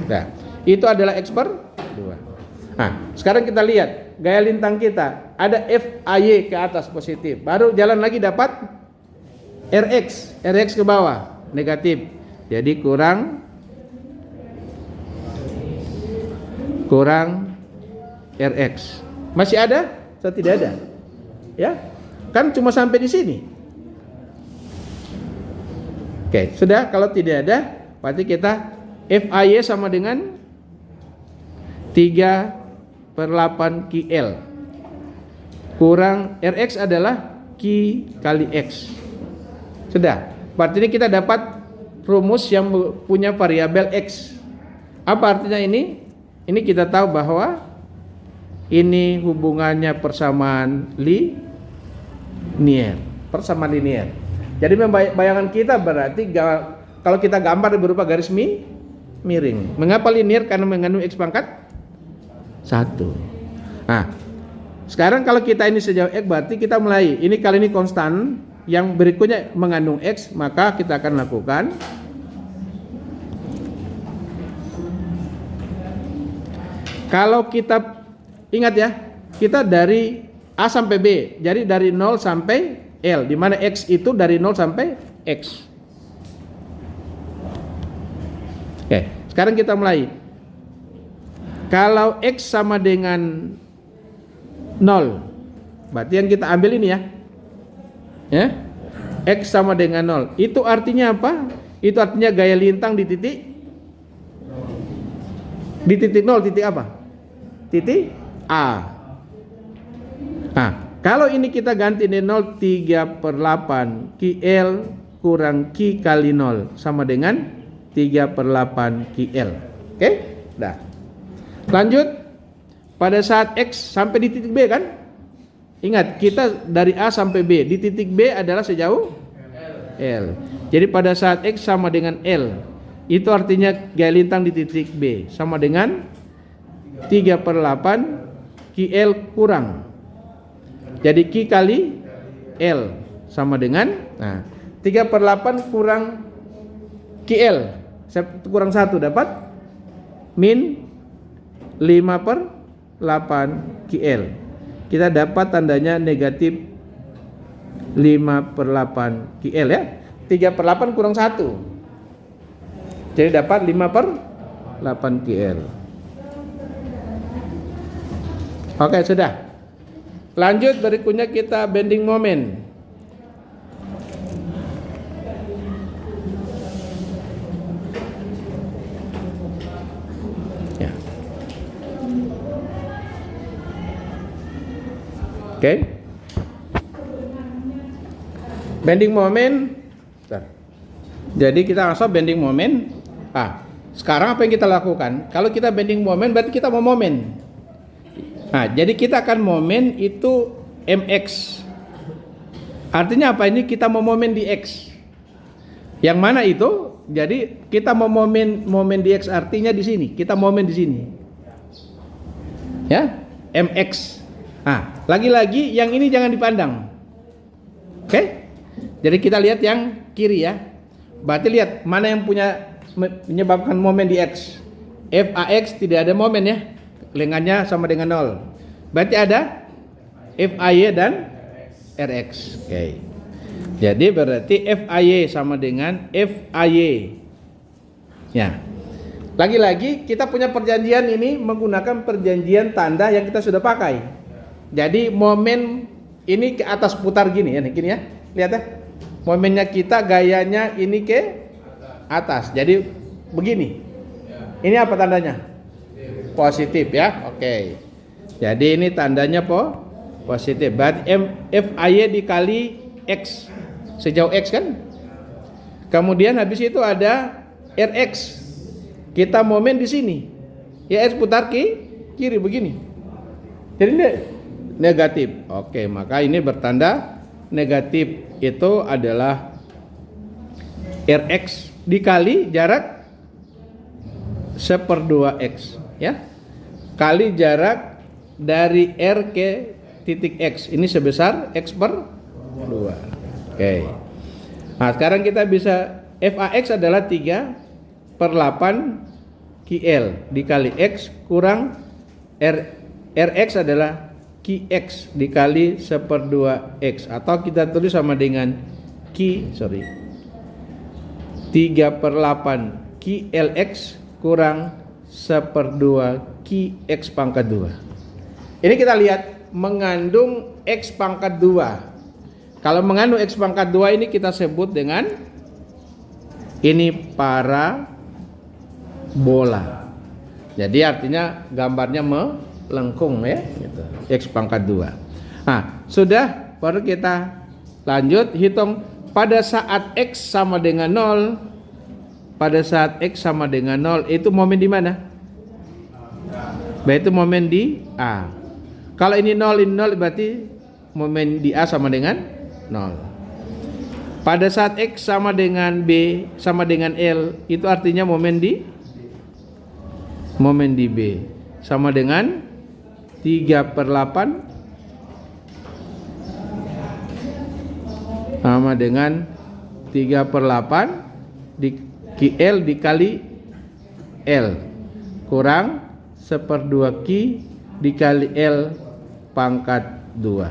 Nah, itu adalah X per 2. Nah, sekarang kita lihat gaya lintang kita. Ada FAY ke atas positif. Baru jalan lagi dapat RX. RX ke bawah negatif. Jadi kurang RX. Masih ada atau tidak ada? Ya, kan cuma sampai di sini. Oke, sudah. Kalau tidak ada, berarti kita FAY sama dengan 3/8 QL kurang RX adalah Q kali X. Sudah. Berarti ini kita dapat rumus yang punya variabel X. Apa artinya ini? Ini kita tahu bahwa ini hubungannya persamaan linear. Persamaan linear. Jadi bayangan kita berarti kalau kita gambar berupa garis miring. Mengapa linear? Karena mengandung X pangkat 1. Nah, sekarang kalau kita ini sejauh X berarti kita mulai. Ini kali ini konstan, yang berikutnya mengandung X, maka kita akan lakukan kalau kita ingat ya, kita dari A sampai B. Jadi dari 0 sampai L, di mana X itu dari 0 sampai X. Oke, sekarang kita mulai. Kalau X sama dengan 0, berarti yang kita ambil ini ya. Ya. X sama dengan 0. Itu artinya apa? Itu artinya gaya lintang di titik 0, titik apa? Titik A. Nah, kalau ini kita ganti di 0, 3/8 QL kurang Q kali 0 sama dengan 3/8 QL. Oke? Dah. Lanjut. Pada saat X sampai di titik B kan? Ingat, kita dari A sampai B. Di titik B adalah sejauh L. Jadi pada saat X sama dengan L, itu artinya gaya lintang di titik B sama dengan 3/8 QL kurang. Jadi Q kali L sama dengan 3/8 kurang QL. Kurang 1 dapat min 5/8 QL. Kita dapat tandanya negatif 5/8 QL ya. 3/8 kurang 1. Jadi dapat 5/8 QL. Oke, sudah. Lanjut, berikutnya kita bending moment. Ya. Oke. Bending moment. Jadi kita langsung bending moment. Sekarang apa yang kita lakukan? Kalau kita bending moment berarti kita mau momen. Nah, jadi kita akan momen itu mx. Artinya apa? Ini kita mau momen di x. Yang mana itu? Jadi kita mau momen di x, artinya di sini. Kita momen di sini. Ya, mx. Nah, lagi-lagi yang ini jangan dipandang. Oke? Jadi kita lihat yang kiri ya. Berarti lihat mana yang menyebabkan momen di x. Fax tidak ada momen ya. Lengannya sama dengan 0. Berarti ada Fay dan Rx. Oke. Jadi berarti Fay sama dengan Fay. Ya. Lagi-lagi kita punya perjanjian ini menggunakan perjanjian tanda yang kita sudah pakai. Jadi momen ini ke atas putar gini ya, gini ya. Lihat ya. Momennya kita gayanya ini ke atas. Jadi begini. Ini apa tandanya? Positif ya. Oke. Jadi ini tandanya positif. Berarti Fay dikali X. Sejauh X kan? Kemudian habis itu ada Rx. Kita momen di sini. Ya X putar kiri begini. Jadi ini negatif. Oke, maka ini bertanda negatif. Itu adalah Rx dikali jarak 1/2x ya, kali jarak dari R ke titik X ini sebesar X/2. Oke. Nah sekarang kita bisa Fax adalah 3/8 QL dikali X kurang Rx adalah Qx dikali 1/2x, atau kita tulis sama dengan 3/8 QLX kurang 1/2 Qx pangkat 2. Ini kita lihat mengandung X pangkat 2. Kalau mengandung X pangkat 2 ini kita sebut dengan ini parabola. Jadi artinya gambarnya melengkung ya gitu. X pangkat 2. Nah sudah, baru kita lanjut hitung pada saat X sama dengan 0. Pada saat X sama dengan 0 itu momen di mana? Berarti momen di A. Kalau ini 0 berarti momen di A sama dengan 0. Pada saat X sama dengan B sama dengan L itu artinya momen di B sama dengan 3/8 sama dengan 3/8 di QL dikali L kurang 1/2 Q dikali L pangkat 2.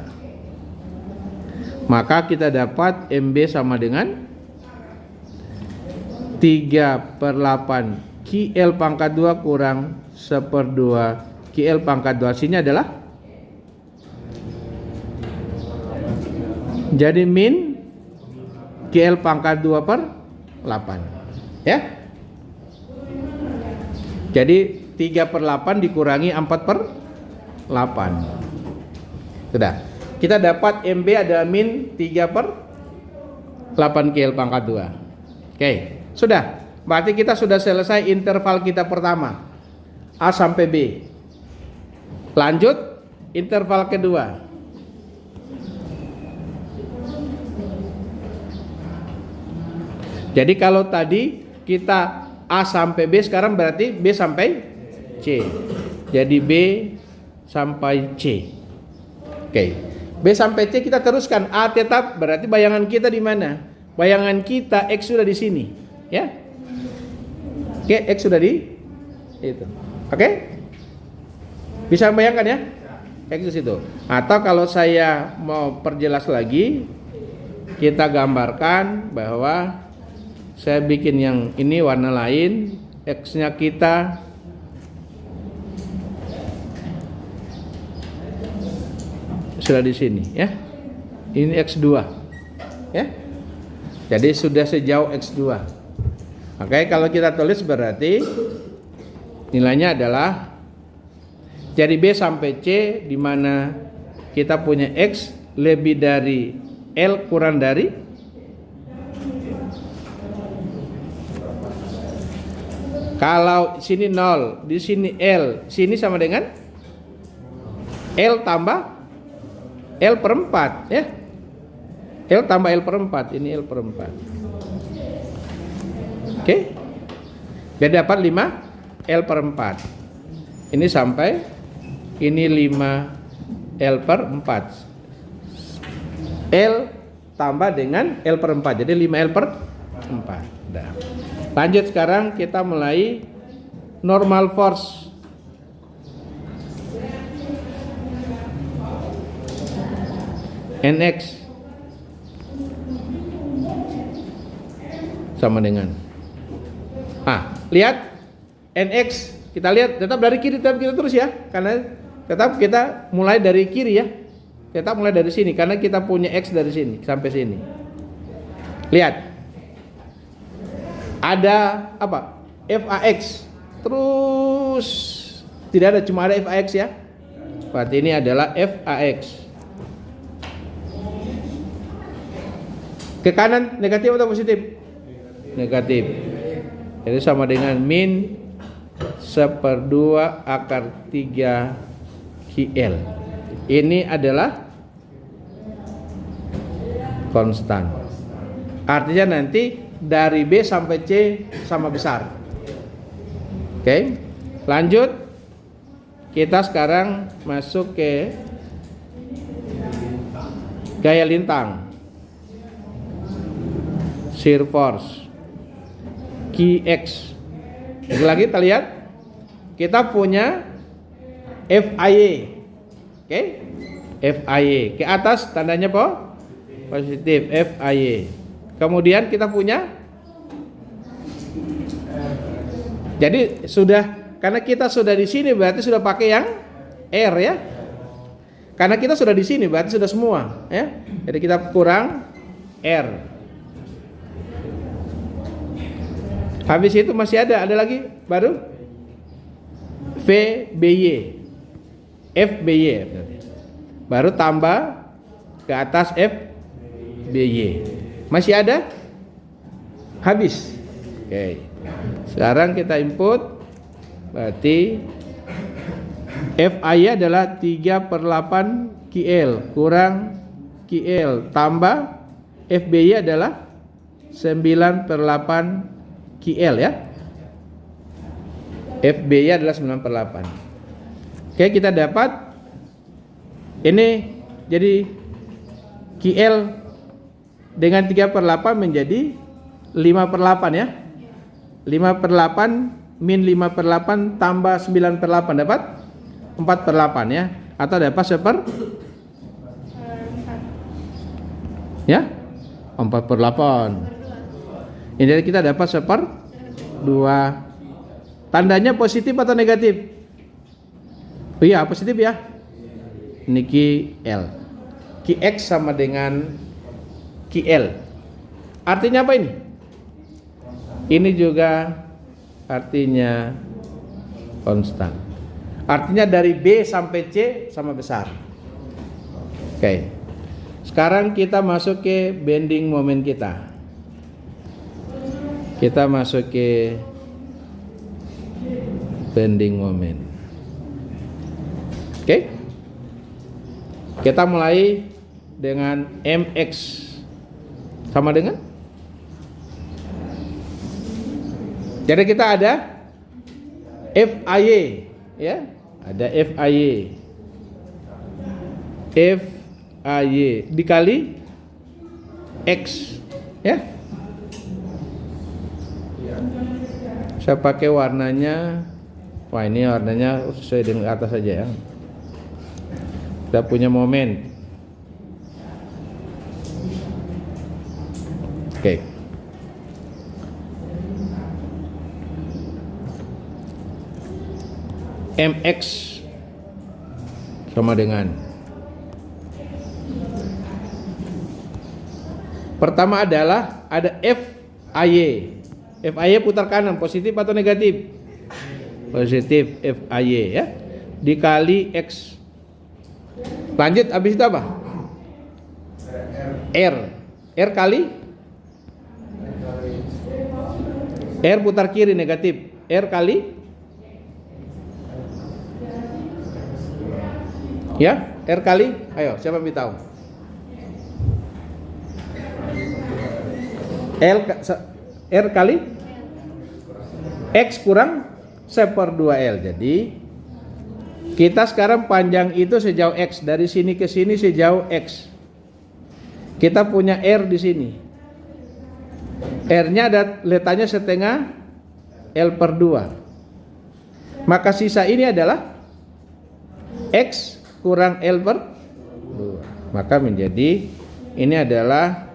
Maka kita dapat MB sama dengan 3/8 QL pangkat 2 kurang 1/2 QL pangkat 2. Sini adalah jadi min QL pangkat 2/8 ya. Jadi 3/8 dikurangi 4/8. Sudah. Kita dapat MB adalah min 3/8 QL pangkat 2. Oke, sudah. Berarti kita sudah selesai interval kita pertama, A sampai B. Lanjut interval kedua. Jadi kalau tadi kita A sampai B, sekarang berarti B sampai C. Jadi B sampai C. Oke. B sampai C kita teruskan. A tetap, berarti bayangan kita di mana? Bayangan kita X sudah di sini, ya. Oke, X sudah di itu. Oke? Bisa bayangkan ya? X di situ. Atau kalau saya mau perjelas lagi, kita gambarkan bahwa saya bikin yang ini warna lain, X-nya kita sudah di sini ya. Ini X2 ya. Jadi sudah sejauh X2. Oke, kalau kita tulis berarti nilainya adalah jadi B sampai C di mana kita punya X lebih dari L kurang dari kalau sini 0, di sini L, sini sama dengan L tambah L per 4 ya. L tambah L per 4, ini L per 4. Oke. Jadi dapat 5 L per 4. Ini sampai ini 5 L per 4. L tambah dengan L per 4. Jadi 5 L per 4. Nah. Lanjut sekarang kita mulai normal force. NX sama dengan lihat NX, kita lihat tetap dari kiri, tetap kita terus ya, karena tetap kita mulai dari kiri ya, tetap mulai dari sini karena kita punya X dari sini sampai sini. Lihat ada apa? FAX terus, tidak ada, cuma ada FAX ya, berarti ini adalah FAX. Ke kanan negatif atau positif? Negatif. Jadi sama dengan min 1/2 akar 3 QL. Ini adalah konstan. Artinya nanti dari B sampai C sama besar. Oke. Lanjut. Kita sekarang masuk ke gaya lintang. Shear force QX. Lagi kita lihat, kita punya FIA. Oke, FIA ke atas tandanya positif, FIA. Kemudian kita punya, jadi sudah, karena kita sudah di sini berarti sudah pakai yang R ya. Karena kita sudah di sini berarti sudah semua ya. Jadi kita kurang R. Habis itu masih ada lagi baru VBY, FBY, baru tambah ke atas FBY. Masih ada? Habis. Oke. Sekarang kita input, berarti FI adalah 3/8 QL kurang QL tambah FBY adalah 9/8 QL ya. FBY adalah 9/8. Oke, kita dapat ini, jadi QL dengan 3/8 menjadi 5/8 ya. 5/8 min 5/8 tambah 9/8 dapat 4/8 ya. Atau dapat ya 4/8. Ini dari kita dapat 1/2. Tandanya positif atau negatif? Oh iya, positif ya. Ini QL. QX sama dengan QL. Artinya apa ini? Ini juga artinya konstan. Artinya dari B sampai C sama besar. Oke. Sekarang kita masuk ke bending moment kita. Kita masuk ke bending moment. Oke. Kita mulai dengan MX sama dengan, jadi kita ada FIA ya, ada FIA dikali X ya. Saya pakai warnanya, wah ini warnanya sesuai dengan atas saja ya. Kita punya momen. Oke. MX sama dengan, pertama adalah ada FIA. FIA putar kanan, positif atau negatif? Positif FIA ya. Dikali X. Lanjut, habis itu apa? R kali R putar kiri negatif. R kali Ya, R kali, ayo siapa yang tahu? R kali X kurang 1/2L. Jadi kita sekarang panjang itu sejauh X, dari sini ke sini sejauh X. Kita punya R di sini. R-nya ada letaknya setengah L/2. Maka sisa ini adalah X kurang L/2. Maka menjadi ini adalah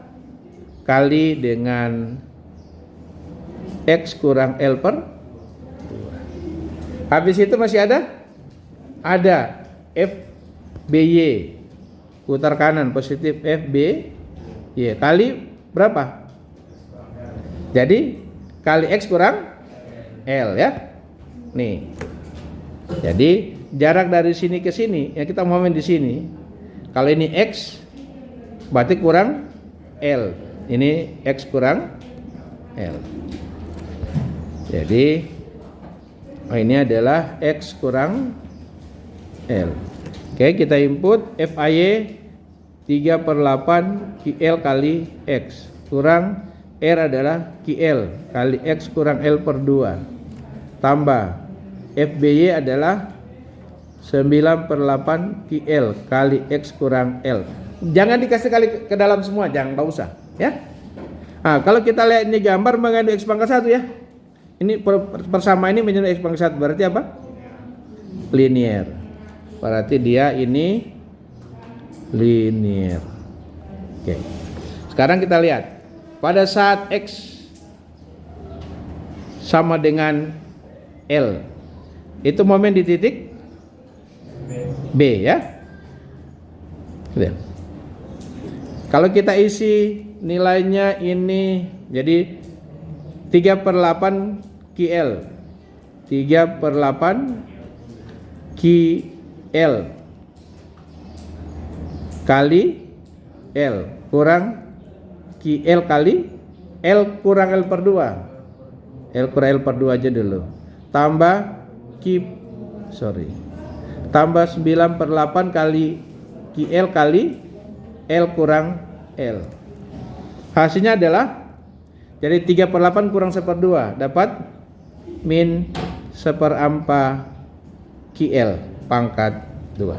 kali dengan X kurang L/2. Habis itu masih ada? Ada FBY, putar kanan positif FBY kali berapa? Jadi kali X kurang L ya. Nih. Jadi jarak dari sini ke sini ya, kita momen di sini. Kalau ini X berarti kurang L. Ini X kurang L. Jadi ini adalah X kurang L. Oke, kita input FAY 3/8 QL kali X kurang R adalah QL kali X kurang L/2 tambah FBY adalah 9/8 QL kali X kurang L. Jangan dikasih kali ke dalam semua, jangan, nggak usah ya. Nah, kalau kita lihat ini gambar mengandung X pangkat 1 ya. Ini persamaan ini menjadi X pangkat 1 berarti apa? Linear. Berarti dia ini linear. Oke. Sekarang kita lihat. Pada saat X sama dengan L, itu momen di titik B ya. Kalau kita isi nilainya ini jadi 3/8 QL 3/8 QL kali L kurang QL kali L kurang L/2. L kurang L/2 aja dulu. Tambah tambah 9/8 kali QL kali L kurang L. Hasilnya adalah jadi 3/8 kurang 1/2 dapat min 1/4 QL pangkat 2.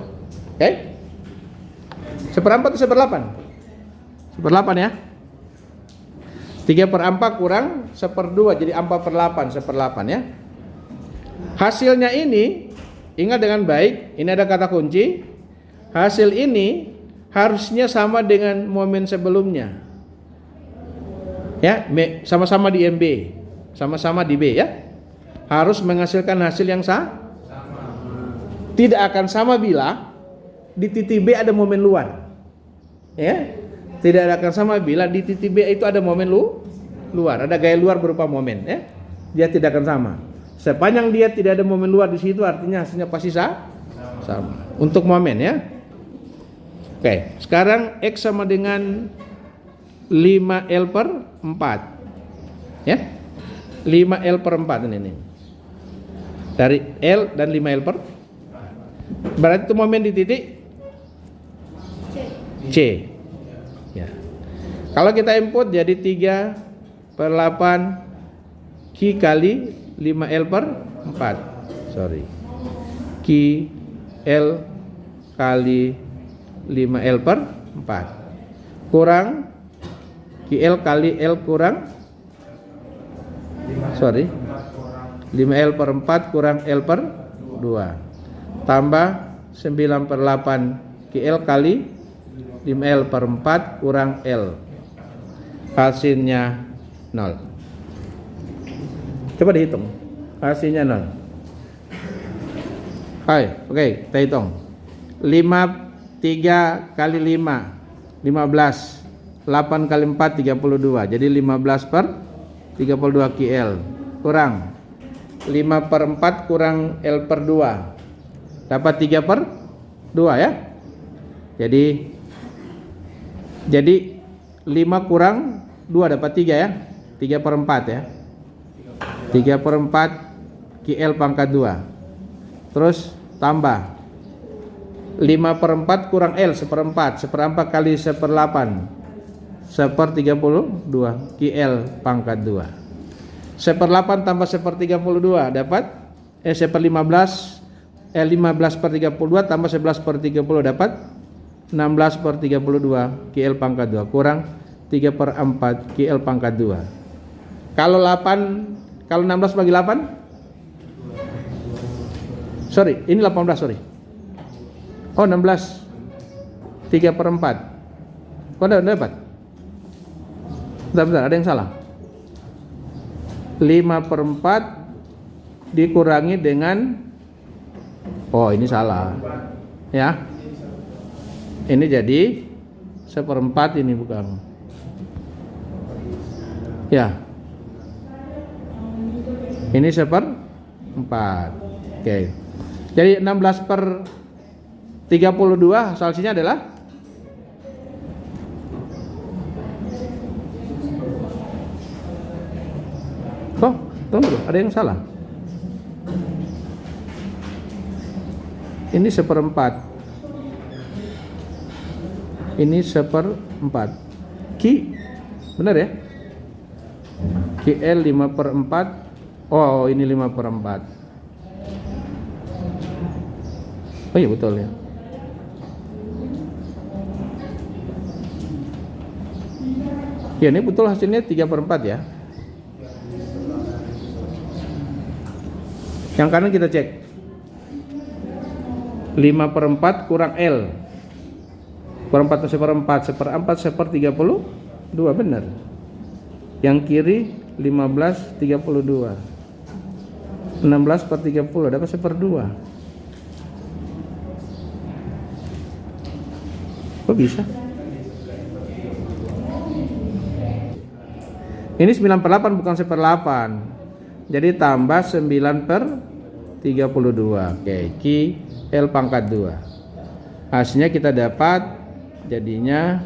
Oke? 1/4 atau 1/8? 1/8 ya. 3/4 kurang 1/2 jadi 4/8 1/8 ya. Hasilnya ini ingat dengan baik, ini ada kata kunci. Hasil ini harusnya sama dengan momen sebelumnya. Ya, sama-sama di MB, sama-sama di B ya. Harus menghasilkan hasil yang sama. Tidak akan sama bila di titik B ada momen luar. Ya. Tidak akan sama bila di titik B itu ada momen luar, ada gaya luar berupa momen ya. Dia tidak akan sama. Sepanjang dia tidak ada momen luar di situ artinya hasilnya pasti sama. Untuk momen ya. Oke, sekarang X sama dengan 5L/4 ya. 5L/4 ini. Dari L dan 5L/4 berarti itu momen di titik C. Ya. Kalau kita input jadi 3/8 Q kali 5L/4. Q L kali 5L/4 kurang QL kali L kurang 5L/4 kurang L/2 tambah 9/8 QL kali 5L/4 kurang L. Hasilnya 0. Coba dihitung. Hasilnya 0. Oke, kita hitung. 3 kali 5 15. 8 kali 4 32. Jadi 15/32 QL kurang 5/4 kurang L/2 dapat 3/2 ya. Jadi 5 kurang 2 dapat 3 ya. 3/4 ya. 3/4 QL pangkat 2. Terus tambah 5/4 kurang L seperempat. Seperempat kali 1/8 1/32 QL pangkat 2. 1/8 tambah 1/32 dapat 1/15 15/32 tambah 11/30 dapat 16/32 QL pangkat 2 kurang 3/4 QL pangkat 2. Kalau 16 bagi 8? Sorry, ini 18 sorry. Oh 16 3/4. Kok udah dapat? Bentar, ada yang salah. 5/4 dikurangi dengan, oh ini salah ya, ini jadi 1/4 ini bukan ya, ini 1/4. Oke, jadi 16/32 solusinya adalah tunggu, ada yang salah. Ini 1/4. Ini 1/4. Ki, benar ya? QL 5/4. Oh, ini 5/4. Oh iya betul ya. Ya ini betul hasilnya 3/4 ya. Yang kanan kita cek. 5/4 kurang L. Kurang 4 1/4 1/32 benar. Yang kiri 15/32. 16/30 dapat 1/2. Kok bisa? Ini 9/8 bukan 1/8. Jadi tambah 9/32. Oke, Q L pangkat 2. Hasilnya kita dapat jadinya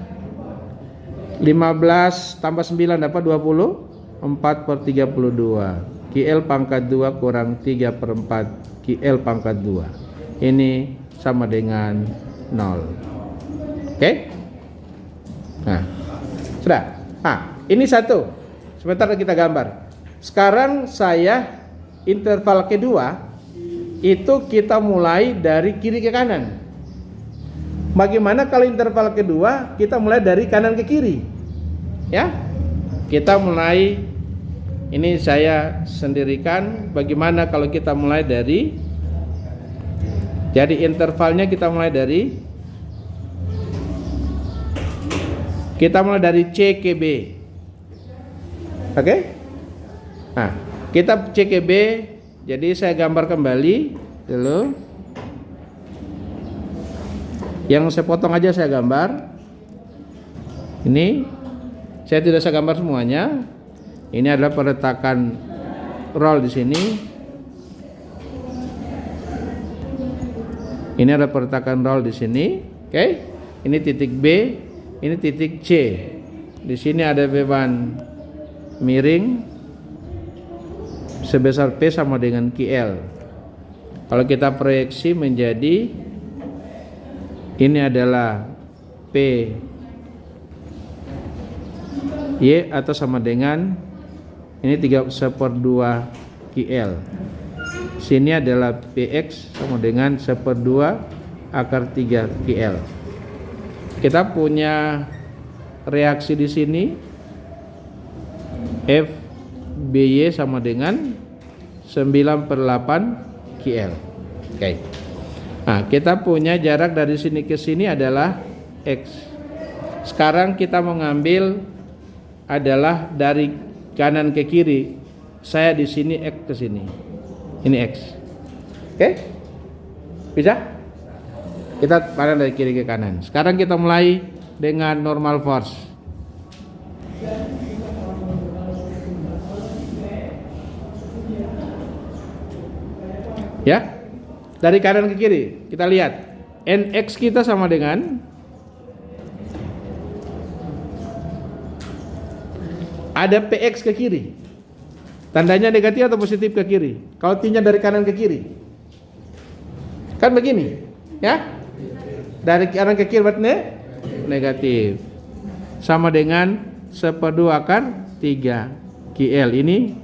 15 tambah 9 dapat 20. 4/32. QL pangkat 2 kurang 3/4 QL pangkat 2. Ini sama dengan 0. Oke? Nah, sudah. Nah, ini satu. Sebentar kita gambar. Sekarang saya interval kedua itu kita mulai dari kiri ke kanan. Bagaimana kalau interval kedua kita mulai dari kanan ke kiri? Ya, kita mulai. Ini saya sendirikan. Bagaimana kalau kita mulai dari? Jadi intervalnya kita mulai dari. Kita mulai dari C ke B. Oke? Nah, kita C ke B. Jadi saya gambar kembali dulu. Yang saya potong aja saya gambar. Ini saya tidak saya gambar semuanya. Ini adalah peletakan roll di sini. Ini ada peletakan roll di sini. Oke? Ini titik B, ini titik C. Di sini ada beban miring sebesar P sama dengan QL. Kalau kita proyeksi menjadi ini adalah P Y atau sama dengan ini 3/2 QL. Sini adalah PX sama dengan 1/2 akar 3 QL. Kita punya reaksi di sini F BY sama dengan 9/8 QL. Oke. Nah, kita punya jarak dari sini ke sini adalah X. Sekarang kita mengambil adalah dari kanan ke kiri. Saya di sini X ke sini. Ini X. Oke? Bisa? Kita pandang dari kiri ke kanan. Sekarang kita mulai dengan normal force. Ya, dari kanan ke kiri kita lihat NX kita sama dengan ada PX ke kiri, tandanya negatif atau positif ke kiri. Kalau T-nya dari kanan ke kiri kan begini ya, Dari kanan ke kiri berarti negatif. Sama dengan 1/2 akar 3 QL. Ini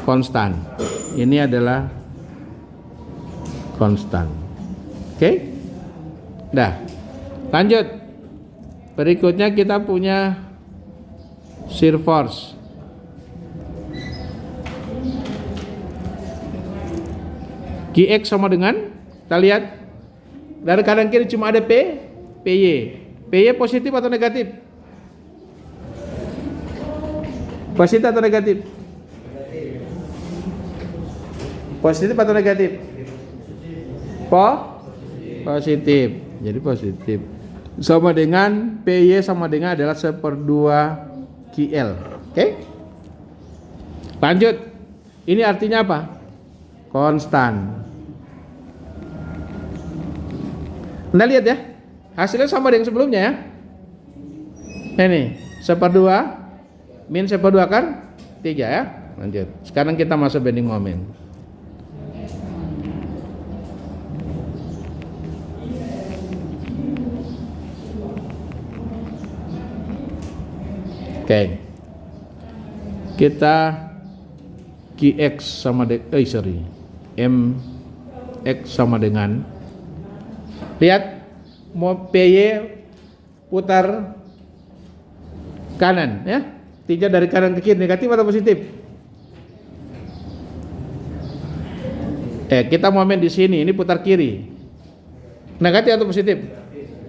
konstan. Ini adalah konstan. Oke? Dah. Lanjut. Berikutnya kita punya shear force. Qx sama dengan, kita lihat dari kanan kiri cuma ada PY. PY positif atau negatif? Positif atau negatif? Positif atau negatif? Positif. Jadi positif. Sama dengan PY sama dengan adalah 1/2 QL. Oke? Lanjut. Ini artinya apa? Konstan. Anda lihat ya, hasilnya sama dengan sebelumnya ya. Ini 1/2 min 1/2 akar 3 ya. Lanjut. Sekarang kita masuk bending moment. Oke. Kita QX sama MX sama dengan, lihat, mau PY putar kanan ya. 3 dari kanan ke kiri, negatif atau positif? Kita momen di sini, ini putar kiri. Negatif atau positif?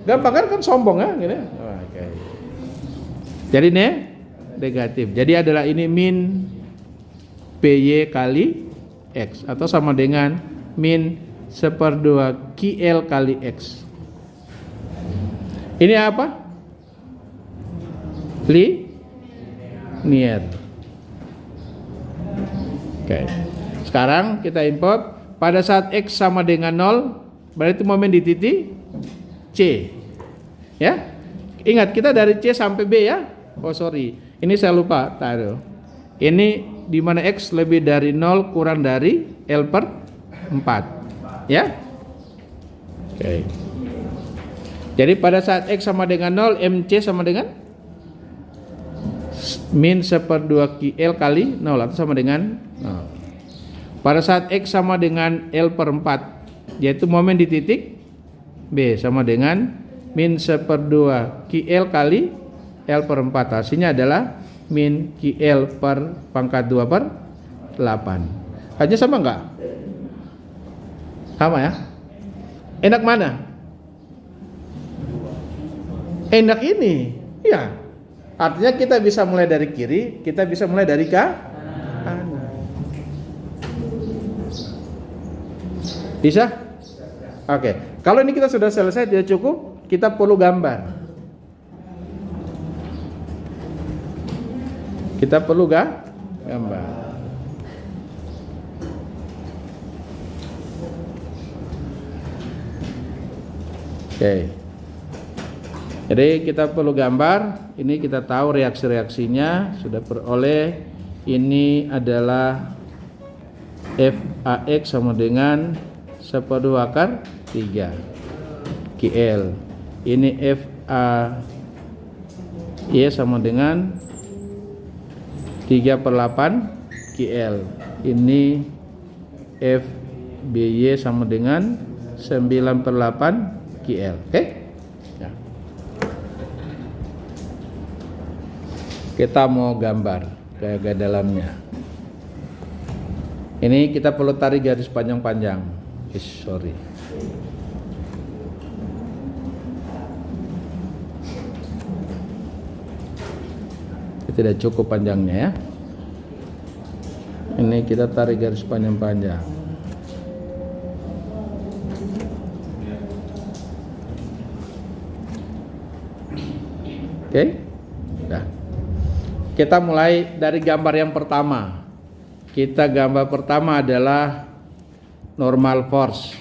Gampang kan sombong ya, gitu. Oke. Jadi negatif. Jadi adalah ini min PY kali X atau sama dengan min 1/2 QL kali X. Ini apa? Linear. Oke. Sekarang kita import. Pada saat X sama dengan 0, berarti momen di titik C. Ya. Ingat, kita dari C sampai B ya. Oh sorry, ini saya lupa taruh. Ini di mana X lebih dari 0 kurang dari L/4 ya. Oke. Jadi pada saat X sama dengan 0, MC sama dengan min 1/2 QL kali 0 atau sama dengan 0. Pada saat X sama dengan L/4, yaitu momen di titik B sama dengan min 1/2 QL kali L/4. Hasilnya adalah min QL per pangkat 2/8. Hanya sama enggak? Sama ya? Enak mana? Enak ini. Ya. Artinya kita bisa mulai dari kiri, kita bisa mulai dari kanan. Bisa? Oke. Kalau ini kita sudah selesai, tidak cukup, kita perlu gambar. Kita perlu gambar. Oke. Jadi kita perlu gambar. Ini kita tahu reaksi-reaksinya sudah peroleh. Ini adalah FAX sama dengan 1/2 akar 3 QL. Ini FAY sama dengan 3/8 QL. Ini FBY sama dengan 9/8 QL. Oke? Ya. Kita mau gambar gaya dalamnya. Ini kita perlu tarik garis panjang-panjang. Sorry. Tidak cukup panjangnya ya. Ini kita tarik garis panjang-panjang. Oke. Nah. Kita mulai dari gambar yang pertama. Kita gambar pertama adalah normal force.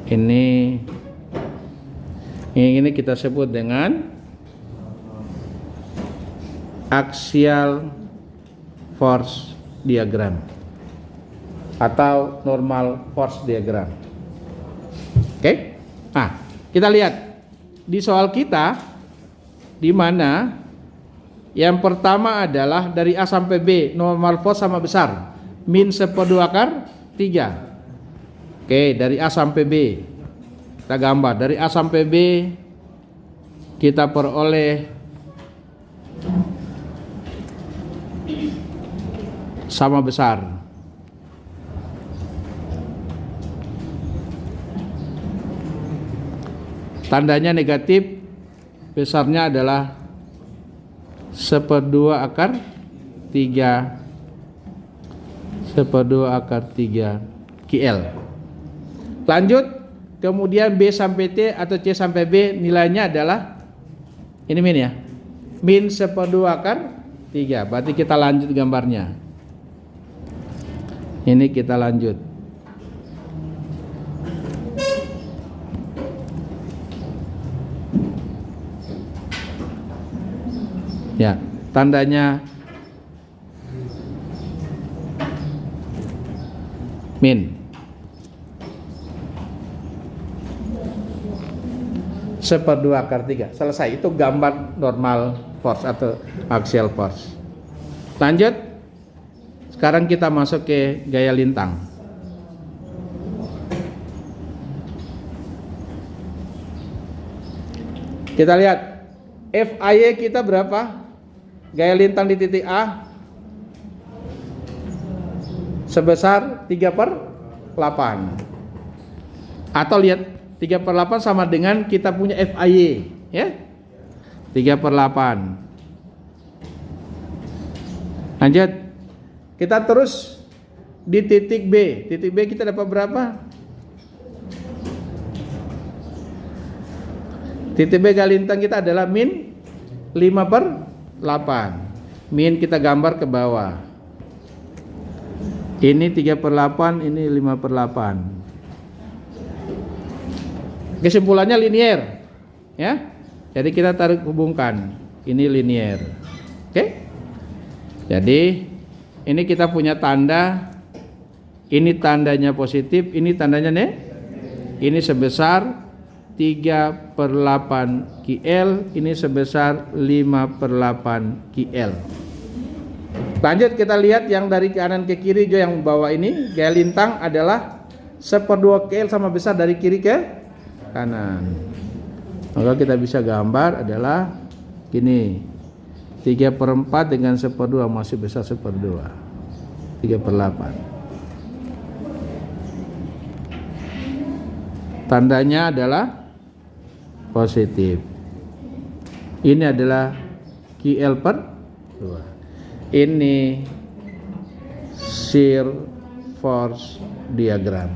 Ini kita sebut dengan axial force diagram atau normal force diagram. Oke. Nah, kita lihat di soal kita di mana yang pertama adalah dari A sampai B normal force sama besar min 1/2 akar 3. Oke, dari A sampai B kita gambar. Dari A sampai B kita peroleh sama besar. Tandanya negatif, besarnya adalah 1/2 akar 3 1/2 akar 3 KL. Lanjut, kemudian B sampai T atau C sampai B nilainya adalah ini min ya, min 1/2 akar 3. Berarti kita lanjut gambarnya. Ini kita lanjut. Ya, tandanya min 1/2 akar 3. Selesai, itu gambar normal force atau axial force. Lanjut, sekarang kita masuk ke gaya lintang. Kita lihat FIA kita berapa? Gaya lintang di titik A sebesar 3/8. Atau lihat 3/8 sama dengan kita punya FIA ya. 3/8. Lanjut. Kita terus di titik B. Titik B kita dapat berapa? Titik B gaya lintang kita adalah min 5/8. Min kita gambar ke bawah. Ini 3/8, ini 5/8. Kesimpulannya linier, ya. Jadi kita tarik hubungkan, ini linier. Oke. Jadi ini kita punya tanda, ini tandanya positif, ini tandanya ini sebesar 3/8 KL, ini sebesar 5/8 KL. Lanjut kita lihat yang dari kanan ke kiri, Jo yang bawah ini gaya lintang adalah 1/2 KL sama besar dari kiri ke kanan. Maka kita bisa gambar adalah gini, 3/4 dengan 1/2 masih besar 1/2, 3/8. Tandanya adalah positif. Ini adalah QL/2. Ini shear force diagram.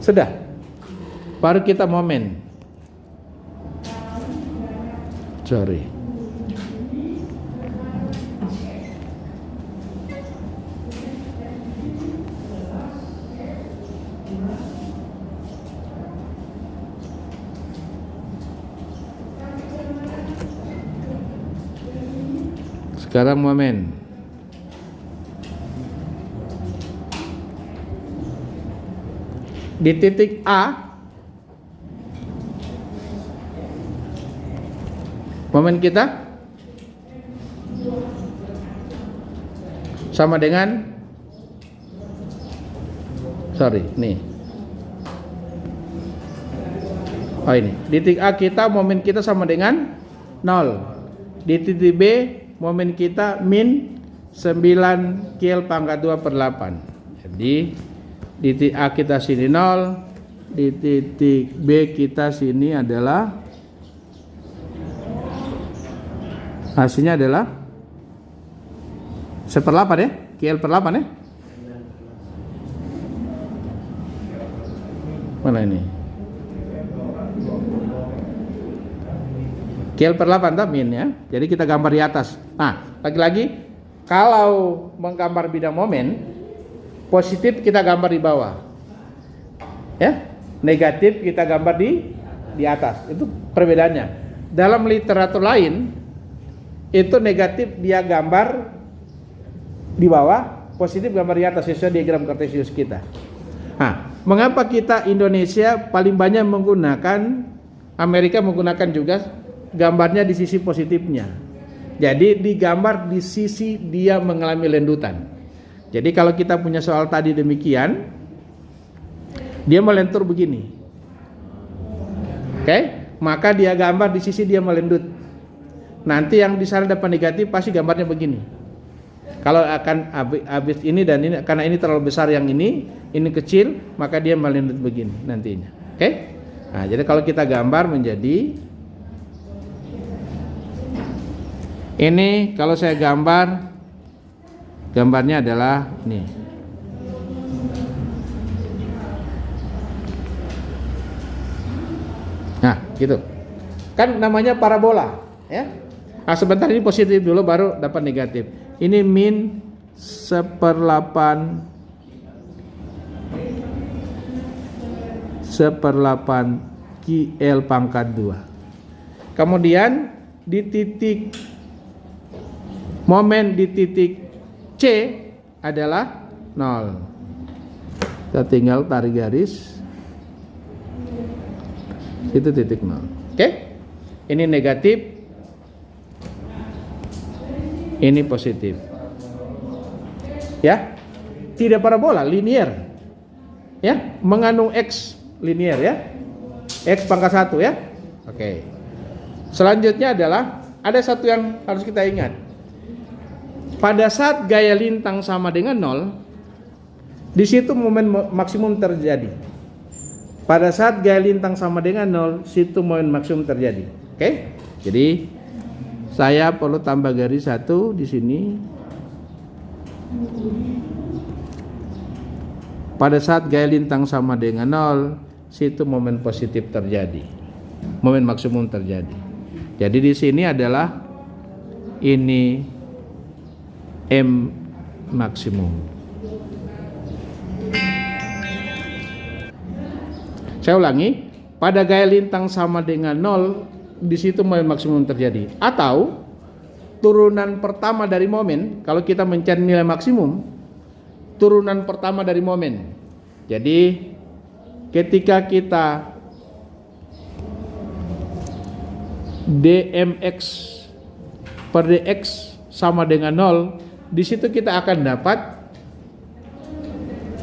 Sudah. Baru kita momen. Sorry. Sekarang momen. Di titik A momen kita sama dengan nih. Oh ini, di titik A kita momen kita sama dengan 0. Di titik B momen kita min 9 KL pangkat 2/8. Jadi di titik A kita sini 0, di titik B kita sini adalah hasilnya adalah 1/8 ya, KL/8 ya. Mana ini? KL/8 tak min ya. Jadi kita gambar di atas. Nah, lagi-lagi kalau menggambar bidang momen, positif kita gambar di bawah. Ya, negatif kita gambar di atas. Itu perbedaannya. Dalam literatur lain itu negatif dia gambar di bawah, positif gambar di atas sesuai diagram Cartesius kita. Nah, Mengapa kita Indonesia paling banyak menggunakan, Amerika menggunakan juga gambarnya di sisi positifnya. Jadi digambar di sisi dia mengalami lendutan. Jadi kalau kita punya soal tadi demikian, dia melentur begini. Oke, maka dia gambar di sisi dia melendut. Nanti yang di sana dapat negatif pasti gambarnya begini. Kalau akan habis ini dan ini, karena ini terlalu besar yang ini kecil, maka dia melendut begini nantinya. Oke? Nah, jadi kalau kita gambar menjadi ini, kalau saya gambarnya adalah ini. Nah, gitu. Kan namanya parabola, ya. Nah, sebentar ini positif dulu baru dapat negatif. Ini min 1/8 QL pangkat 2. Kemudian di titik momen di titik C adalah 0. Kita tinggal tarik garis. Itu titik 0. Oke? Ini negatif. Ini positif. Ya. Tidak parabola, linear. Ya, mengandung X linear ya. X pangkat 1 ya. Oke. Selanjutnya adalah ada satu yang harus kita ingat. Pada saat gaya lintang sama dengan 0, di situ momen maksimum terjadi. Pada saat gaya lintang sama dengan 0, situ momen maksimum terjadi. Oke? Jadi saya perlu tambah garis 1 di sini. Pada saat gaya lintang sama dengan 0, situ momen positif terjadi. Momen maksimum terjadi. Jadi di sini adalah ini M maksimum. Saya ulangi, pada gaya lintang sama dengan 0, di situ momen maksimum terjadi. Atau turunan pertama dari momen, kalau kita mencari nilai maksimum, turunan pertama dari momen. Jadi ketika kita dmx per dx sama dengan 0, di situ kita akan dapat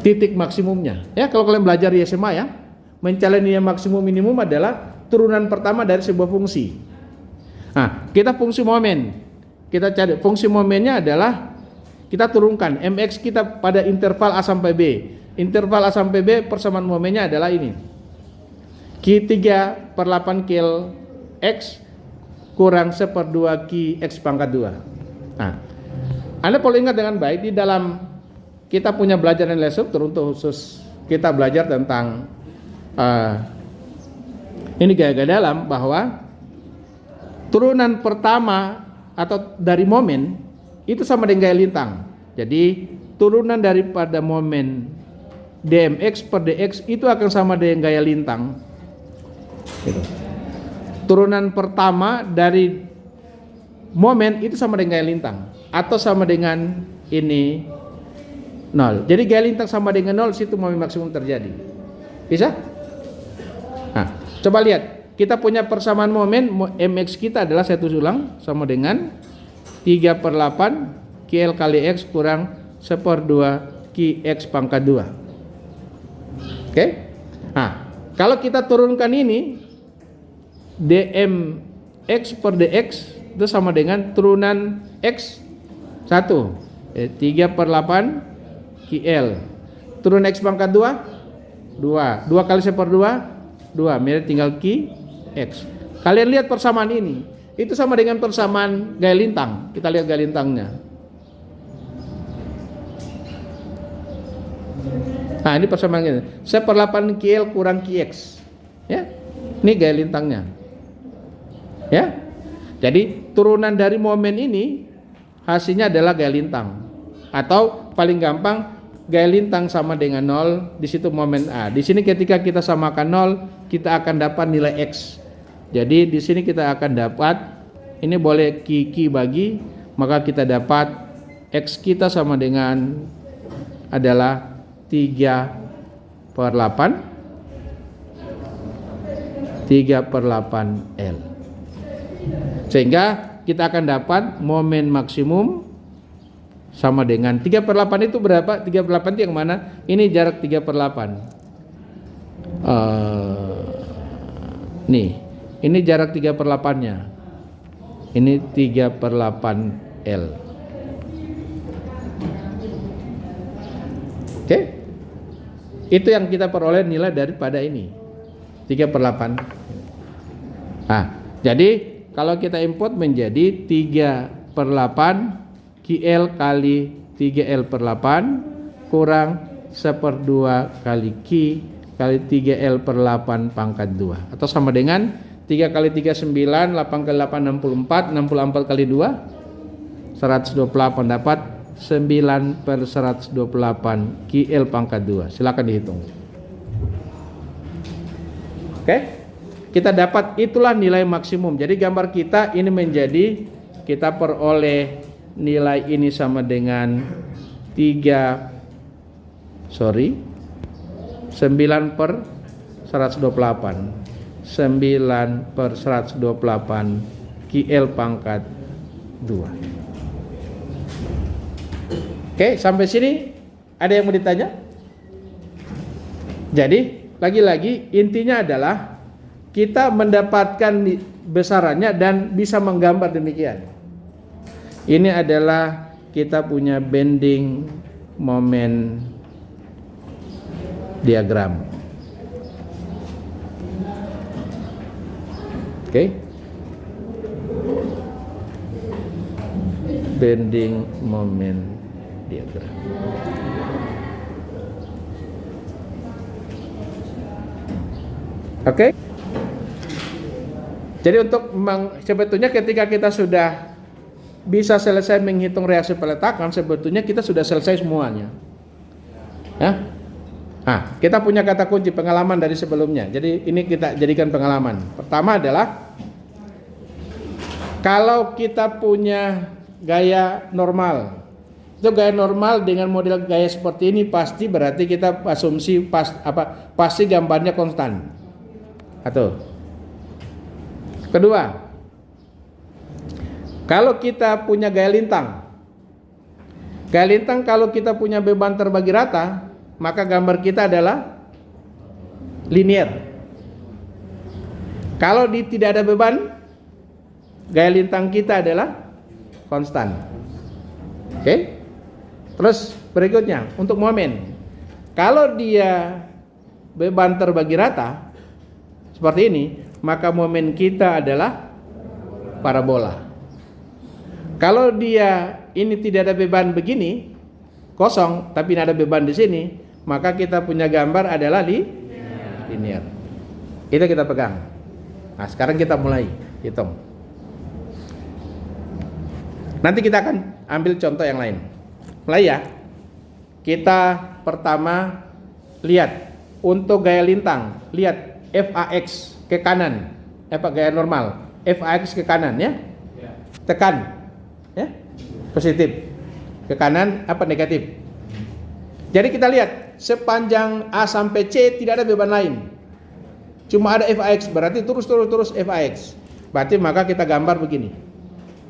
titik maksimumnya. Ya, kalau kalian belajar di SMA ya, mencari nilai maksimum minimum adalah turunan pertama dari sebuah fungsi. Nah, kita fungsi momen. Kita cari fungsi momennya adalah kita turunkan mx kita pada interval A sampai B. Interval A sampai B persamaan momennya adalah ini. Q3/8 kil X kurang 1/2 Q X pangkat 2. Nah, Anda perlu ingat dengan baik, di dalam kita punya belajar nilai struktur untuk khusus kita belajar tentang ini gaya-gaya dalam, bahwa turunan pertama atau dari momen itu sama dengan gaya lintang. Jadi turunan daripada momen dmx per dx itu akan sama dengan gaya lintang. Gitu. Turunan pertama dari momen itu sama dengan gaya lintang atau sama dengan ini 0. Jadi gaya lintang sama dengan 0, situ momen maksimum terjadi. Bisa? Nah, coba lihat, kita punya persamaan momen mx kita adalah, saya tulis ulang, sama dengan 3/8 QL kali X kurang 1/2 QX pangkat 2. Oke? Nah, kalau kita turunkan ini, dmx per dx itu sama dengan turunan X 1, 3/8 QL. Turunan X pangkat 2, 2 kali 1/2, 2, mirip tinggal Q X. Kalian lihat persamaan ini, itu sama dengan persamaan gaya lintang. Kita lihat gaya lintangnya. Nah, ini persamaan ini 1/8 QL kurang QX. Ya, ini gaya lintangnya. Ya, jadi turunan dari momen ini hasilnya adalah gaya lintang. Atau paling gampang, gaya lintang sama dengan 0, di situ momen A. Di sini ketika kita samakan 0, kita akan dapat nilai X. Jadi di sini kita akan dapat, ini boleh Q bagi, maka kita dapat X kita sama dengan adalah 3 per 8 3/8 L. Sehingga kita akan dapat momen maksimum sama dengan 3/8 itu berapa? 3/8 itu yang mana? Ini jarak 3/8. Nih, ini jarak 3/8-nya. Ini 3/8 L. Oke? Itu yang kita peroleh nilai daripada ini 3/8. Nah, jadi kalau kita input menjadi 3/8 QL kali 3L/8 kurang 1/2 kali Q kali 3L/8 pangkat 2, atau sama dengan 3 kali 3 9, 8 kali 8 64, 64 kali 2 128, dapat 9/128 QL pangkat 2. Silakan dihitung. Oke, kita dapat itulah nilai maksimum. Jadi gambar kita ini menjadi, kita peroleh nilai ini sama dengan 9/128 9/128 QL pangkat 2. Oke, sampai sini ada yang mau ditanya? Jadi lagi-lagi intinya adalah kita mendapatkan besarannya dan bisa menggambar demikian. Ini adalah kita punya bending moment diagram. Oke. Bending moment diagram. Oke. Jadi sebetulnya ketika kita sudah bisa selesai menghitung reaksi peletakan, sebetulnya kita sudah selesai semuanya. Ya. Nah, kita punya kata kunci pengalaman dari sebelumnya. Jadi ini kita jadikan pengalaman. Pertama adalah kalau kita punya gaya normal, itu gaya normal dengan model gaya seperti ini pasti berarti kita asumsi pasti gambarnya konstan. Satu. Kedua, kalau kita punya gaya lintang kalau kita punya beban terbagi rata, maka gambar kita adalah linear. Kalau tidak ada beban, gaya lintang kita adalah konstan. Oke? Terus berikutnya untuk momen. Kalau dia beban terbagi rata seperti ini, maka momen kita adalah parabola. Kalau dia ini tidak ada beban begini, kosong, tapi ada beban di sini, maka kita punya gambar adalah linear. Itu kita pegang. Nah, sekarang kita mulai hitung. Nanti kita akan ambil contoh yang lain. Mulai ya. Kita pertama lihat untuk gaya lintang, lihat FAX ke kanan, gaya normal, FAX ke kanan ya. Tekan. Ya, positif ke kanan negatif. Jadi kita lihat sepanjang A sampai C tidak ada beban lain, cuma ada FAX, berarti terus FAX. Berarti maka kita gambar begini,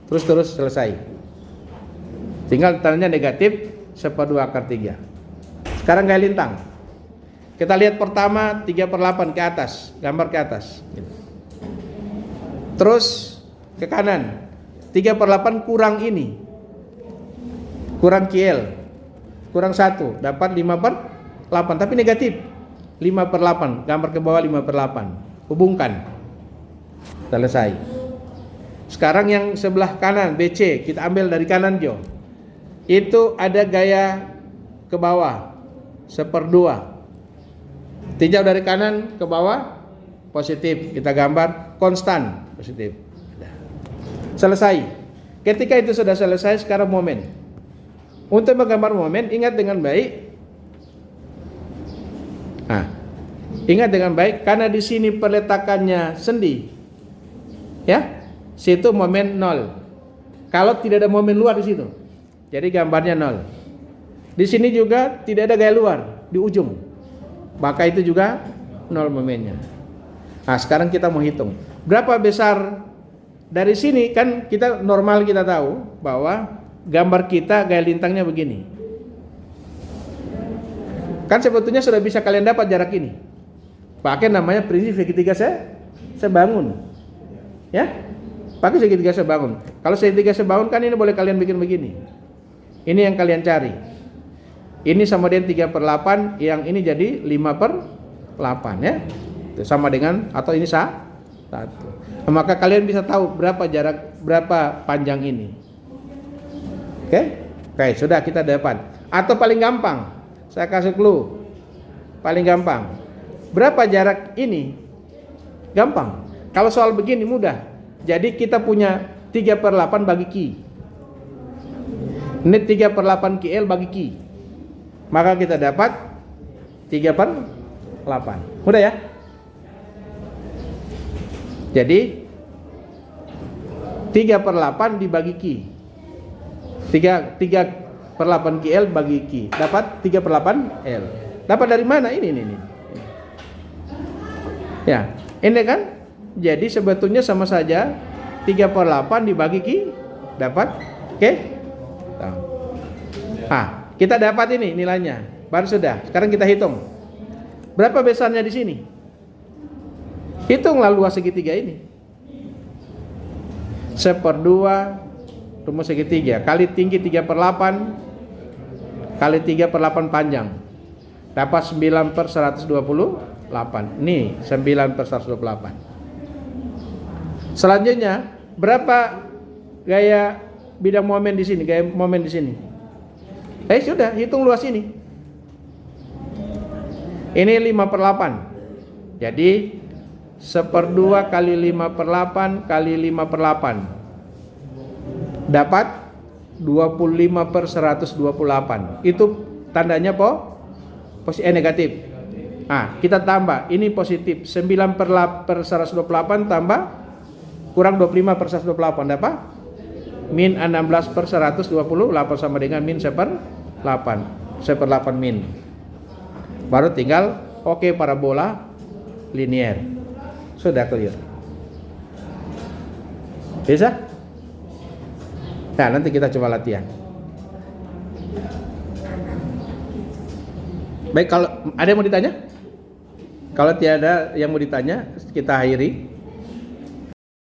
terus selesai. Tinggal tandanya negatif 1/2/3. Sekarang gaya lintang, kita lihat pertama 3/8 ke atas, gambar ke atas. Terus ke kanan 3/8 kurang ini, kurang QL, kurang 1, dapat 5/8, tapi negatif 5/8, gambar ke bawah 5/8, hubungkan, selesai. Sekarang yang sebelah kanan BC, kita ambil dari kanan Jo, itu ada gaya ke bawah 1/2, tinjau dari kanan ke bawah positif, kita gambar konstan positif. Selesai. Ketika itu sudah selesai, sekarang momen. Untuk menggambar momen, ingat dengan baik. Ingat dengan baik karena di sini peletakannya sendi. Ya. Situ momen 0. Kalau tidak ada momen luar di situ. Jadi gambarnya 0. Di sini juga tidak ada gaya luar di ujung. maka itu juga 0 momennya. Nah, sekarang kita mau hitung berapa besar dari sini. Kan kita normal, kita tahu bahwa gambar kita gaya lintangnya begini. Kan sebetulnya sudah bisa kalian dapat jarak ini. Pakai namanya prinsip segitiga sebangun. Ya? Pakai segitiga sebangun. Kalau segitiga sebangun kan ini boleh kalian bikin begini. Ini yang kalian cari. Ini sama dengan 3/8, yang ini jadi 5/8 ya. Itu sama dengan, atau ini 1. Nah, maka kalian bisa tahu berapa jarak, berapa panjang ini. Oke, sudah kita dapat. Atau paling gampang, saya kasih clue. Paling gampang. Berapa jarak ini? Gampang. Kalau soal begini mudah. Jadi kita punya 3/8 bagi Q. Ini 3/8 QL bagi Q. Maka kita dapat 3/8. Mudah ya? Jadi 3/8 dibagi Q. 3/8 QL bagi Q. Dapat 3/8 L. Dapat dari mana? Ini. Ya, ini kan? Jadi sebetulnya sama saja 3/8 dibagi Q. Dapat? Oke? Kita dapat ini nilainya. Baru sudah. Sekarang kita hitung. Berapa besarnya di sini? Hitunglah luas segitiga ini. 1/2 rumus segitiga kali tinggi 3/8 kali 3/8 panjang. Dapat 9/128. Nih, 9/128. Selanjutnya, berapa gaya bidang momen di sini? Gaya momen di sini. Sudah, hitung luas ini. Ini 5/8. Jadi 1/2 kali 5/8 kali 5/8 dapat 25/128. Itu tandanya positif, negatif. Kita tambah. Ini positif. 9/128 tambah kurang 25/128 dapat min 16/128 sama dengan min 1/8 min. Baru tinggal parabola linear. Sudah clear. Bisa? Nah, nanti kita coba latihan. Baik, kalau ada yang mau ditanya? Kalau tiada yang mau ditanya, kita akhiri.